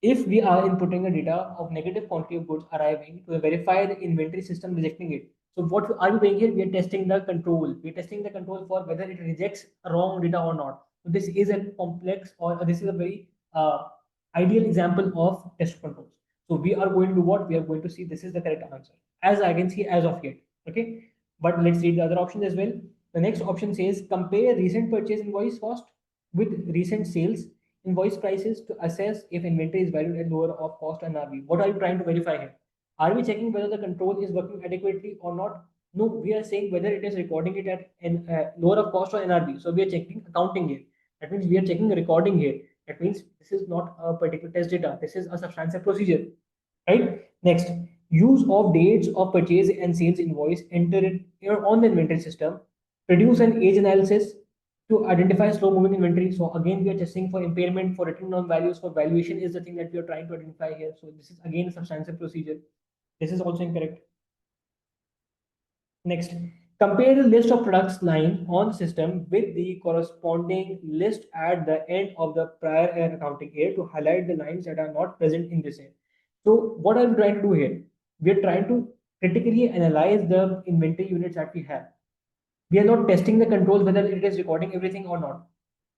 [SPEAKER 1] if we are inputting a data of negative quantity of goods arriving to verify the inventory system rejecting it. So what are we doing here? We are testing the control. We are testing the control for whether it rejects wrong data or not. So this is a complex or this is a very ideal example of test controls. So we are going to do what? We are going to see this is the correct answer as I can see as of yet. Okay, but let's read the other options as well. The next option says compare recent purchase invoice cost with recent sales invoice prices to assess if inventory is valued at lower of cost and RV. What are you trying to verify here? Are we checking whether the control is working adequately or not? No, we are saying whether it is recording it at lower of cost or NRV. So we are checking accounting here. That means we are checking recording here. That means this is not a particular test data. This is a substantive procedure, right? Next, use of dates of purchase and sales invoice enter it on the inventory system. Produce an age analysis to identify slow moving inventory. So again, we are testing for impairment, for written down values, for valuation is the thing that we are trying to identify here. So this is again a substantive procedure. This is also incorrect. Next, compare the list of products line on the system with the corresponding list at the end of the prior year accounting year to highlight the lines that are not present in this year. So what are we trying to do here? We are trying to critically analyze the inventory units that we have. We are not testing the controls whether it is recording everything or not,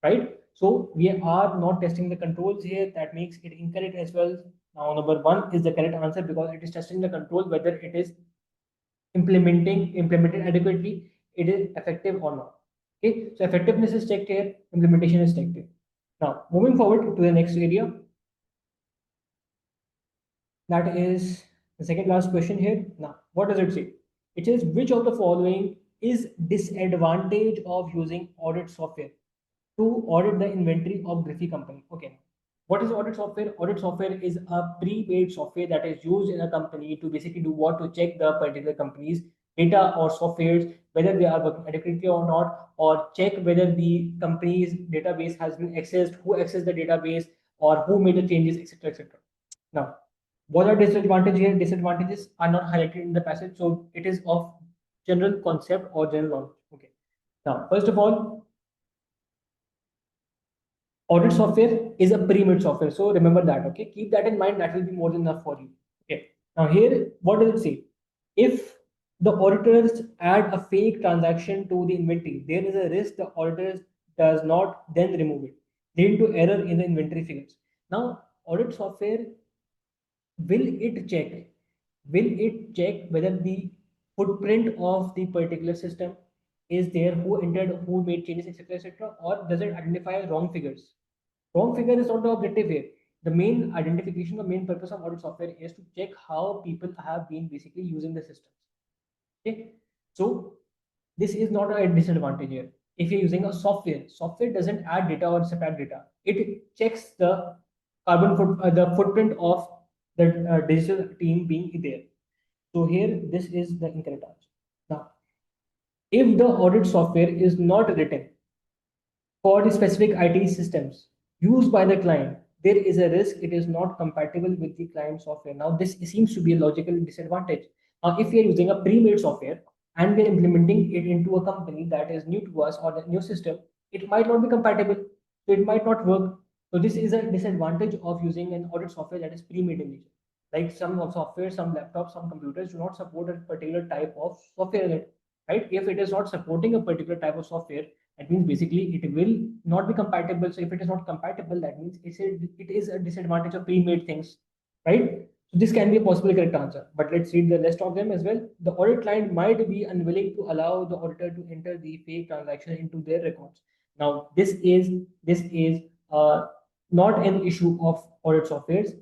[SPEAKER 1] right? So we are not testing the controls here. That makes it incorrect as well. Now, number one is the correct answer because it is testing the control whether it is implemented adequately, it is effective or not. Okay, so effectiveness is checked here, implementation is checked here. Now, moving forward to the next area, that is the second last question here. Now, what does it say? It says which of the following is disadvantage of using audit software to audit the inventory of Griffey company? Okay. What is audit software? Audit software is a pre-made software that is used in a company to basically do what? To check the particular company's data or softwares, whether they are working adequately or not, or check whether the company's database has been accessed, who accessed the database, or who made the changes, etc. etc. Now, what are disadvantages here? Disadvantages are not highlighted in the passage, so it is of general concept or general knowledge. Okay. Now, first of all, audit software is a pre-made software. So remember that, okay? Keep that in mind. That will be more than enough for you. Okay. Now here, what does it say? If the auditors add a fake transaction to the inventory, there is a risk the auditors does not then remove it, leading to error in the inventory figures. Now, audit software will it check? Will it check whether the footprint of the particular system is there, who entered, who made changes, etc., etc., or does it identify wrong figures? Wrong figure is not the objective here. The main identification, the main purpose of audit software is to check how people have been basically using the systems. Okay, so this is not a disadvantage here. If you're using a software doesn't add data or subtract data. It checks the the footprint of the digital team being there. So here, this is the incorrect answer. Now, if the audit software is not written for the specific IT systems used by the client, there is a risk it is not compatible with the client software. Now, this seems to be a logical disadvantage. Now, if we are using a pre-made software and we are implementing it into a company that is new to us or the new system, it might not be compatible. So it might not work. So this is a disadvantage of using an audit software that is pre-made in nature. Like some of software, some laptops, some computers do not support a particular type of software in it, right? If it is not supporting a particular type of software, that means basically it will not be compatible. So if it is not compatible, that means it is a disadvantage of pre-made things, right? So this can be a possible correct answer, but let's read the rest of them as well. The audit client might be unwilling to allow the auditor to enter the fake transaction into their records. Now, this is uh, not an issue of audit softwares.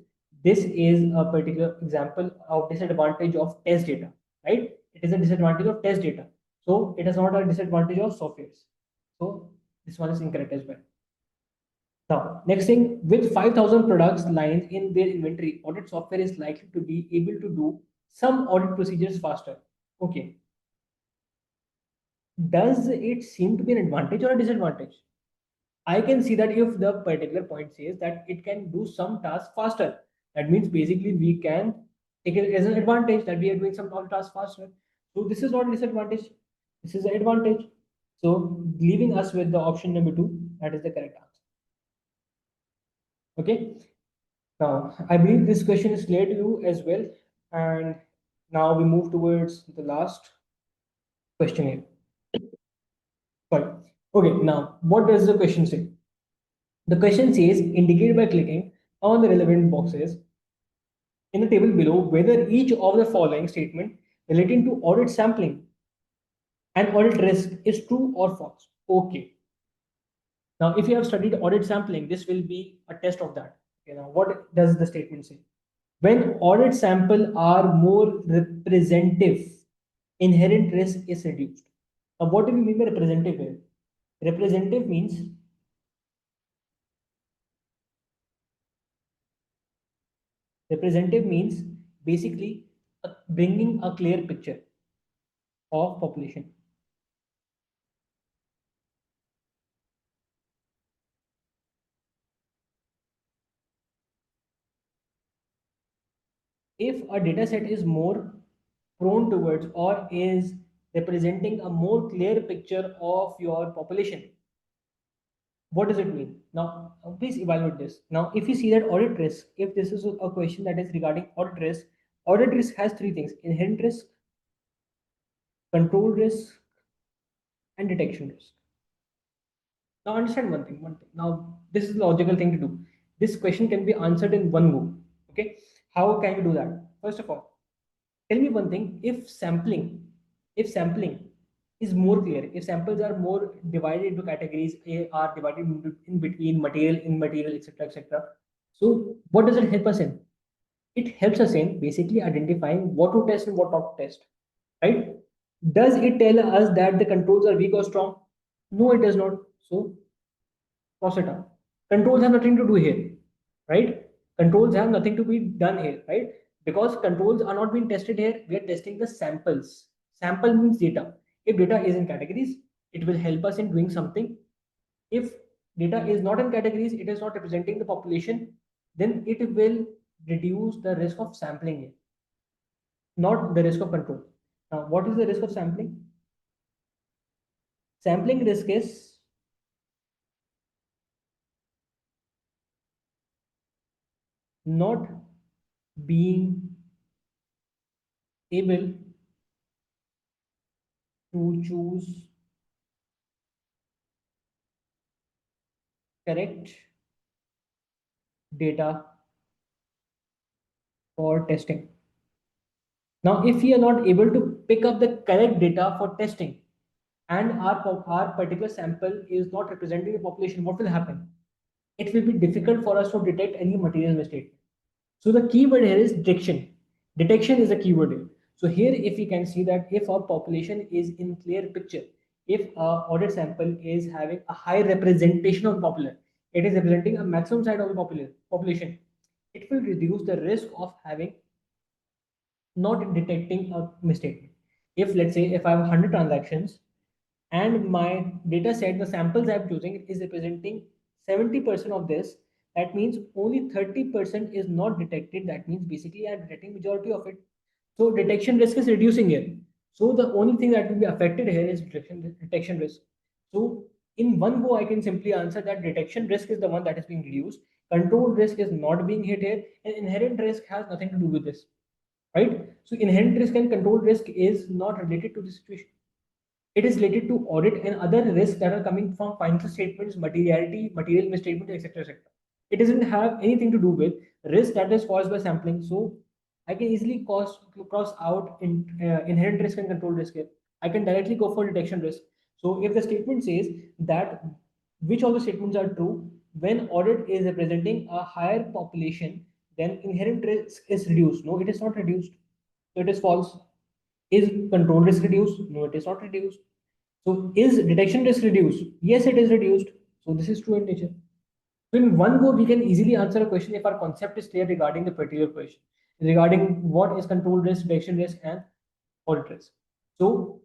[SPEAKER 1] This is a particular example of disadvantage of test data, right? It is a disadvantage of test data. So it is not a disadvantage of softwares. So this one is incorrect as well. Now, next thing, with 5,000 products lines in their inventory, audit software is likely to be able to do some audit procedures faster. Okay. Does it seem to be an advantage or a disadvantage? I can see that if the particular point says that it can do some tasks faster, that means basically we can take it as an advantage that we are doing some tasks faster. So this is not a disadvantage. This is an advantage. So leaving us with the option number two, that is the correct answer. Okay. Now, I believe this question is clear to you as well. And now we move towards the last question here. Sorry. Okay, now what does the question say? The question says indicate by clicking on the relevant boxes in the table below whether each of the following statement relating to audit sampling and audit risk is true or false. Okay. Now, if you have studied audit sampling, this will be a test of that. Okay, now what does the statement say? When audit sample are more representative, inherent risk is reduced. Now, what do we mean by representative here? Representative means basically bringing a clear picture of population. If a data set is more prone towards or is representing a more clear picture of your population, what does it mean? Now, please evaluate this. Now, if you see that audit risk, if this is a question that is regarding audit risk has three things: inherent risk, control risk, and detection risk. Now, understand one thing. One thing. Now, this is the logical thing to do. This question can be answered in one go. Okay, how can you do that? First of all, tell me one thing. If sampling is more clear, if samples are more divided into categories, are divided in between material, immaterial, etc., etc. So, what does it help us in? It helps us in basically identifying what to test and what not to test, right? Does it tell us that the controls are weak or strong? No, it does not. So cross it out. Controls have nothing to do here, right? Controls have nothing to be done here, right? Because controls are not being tested here. We are testing the samples. Sample means data. If data is in categories, it will help us in doing something. If data is not in categories, it is not representing the population, then it will reduce the risk of sampling it, not the risk of control. Now, what is the risk of sampling? Sampling risk is not being able to choose correct data for testing. Now, if we are not able to pick up the correct data for testing and our particular sample is not representing the population, what will happen? It will be difficult for us to detect any material mistake. So the keyword here is detection. Detection is a keyword here. So here, if we can see that if our population is in clear picture, if our audit sample is having a high representation of popular, it is representing a maximum side of the population, it will reduce the risk of having not detecting a mistake. If let's say if I have 100 transactions and my data set, the samples I'm choosing is representing 70% of this, that means only 30% is not detected. That means basically I'm detecting majority of it. So detection risk is reducing here. So the only thing that will be affected here is detection risk. So in one go, I can simply answer that detection risk is the one that is being reduced. Control risk is not being hit here, and inherent risk has nothing to do with this, right? So inherent risk and control risk is not related to the situation. It is related to audit and other risks that are coming from financial statements, materiality, material misstatement, etc. etc. It doesn't have anything to do with risk that is caused by sampling. So I can easily cross out inherent risk and control risk here. I can directly go for detection risk. So if the statement says that which of the statements are true? When audit is representing a higher population, then inherent risk is reduced. No, it is not reduced. So it is false. Is control risk reduced? No, it is not reduced. So is detection risk reduced? Yes, it is reduced. So this is true in nature. So in one go, we can easily answer a question if our concept is clear regarding the particular question, regarding what is control risk, detection risk, and audit risk. So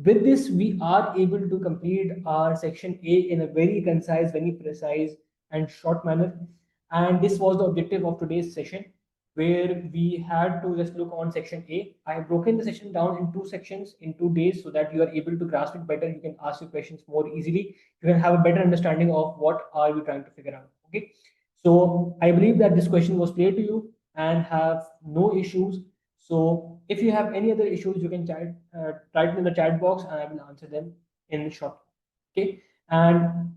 [SPEAKER 1] with this, we are able to complete our section A in a very concise, very precise, and short manner. And this was the objective of today's session, where we had to just look on section A. I have broken the session down in two sections in 2 days so that you are able to grasp it better. You can ask your questions more easily. You can have a better understanding of what are we trying to figure out. Okay. So I believe that this question was clear to you and have no issues. So if you have any other issues, you can write it in the chat box and I will answer them in short. Okay. And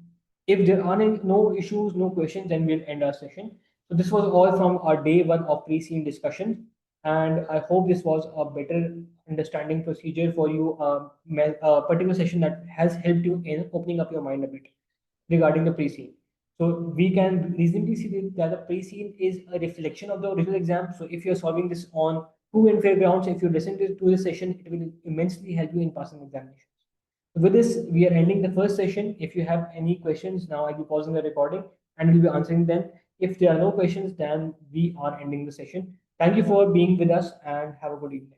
[SPEAKER 1] if there are no issues, no questions, then we'll end our session. So this was all from our day one of pre-scene discussion. And I hope this was a better understanding procedure for you, a particular session that has helped you in opening up your mind a bit regarding the pre-scene. So we can reasonably see that the pre-scene is a reflection of the original exam. So if you're solving this on true and fair grounds, if you listen to this session, it will immensely help you in passing examinations. With this, we are ending the first session. If you have any questions, now I'll be pausing the recording and we'll be answering them. If there are no questions, then we are ending the session. Thank you for being with us and have a good evening.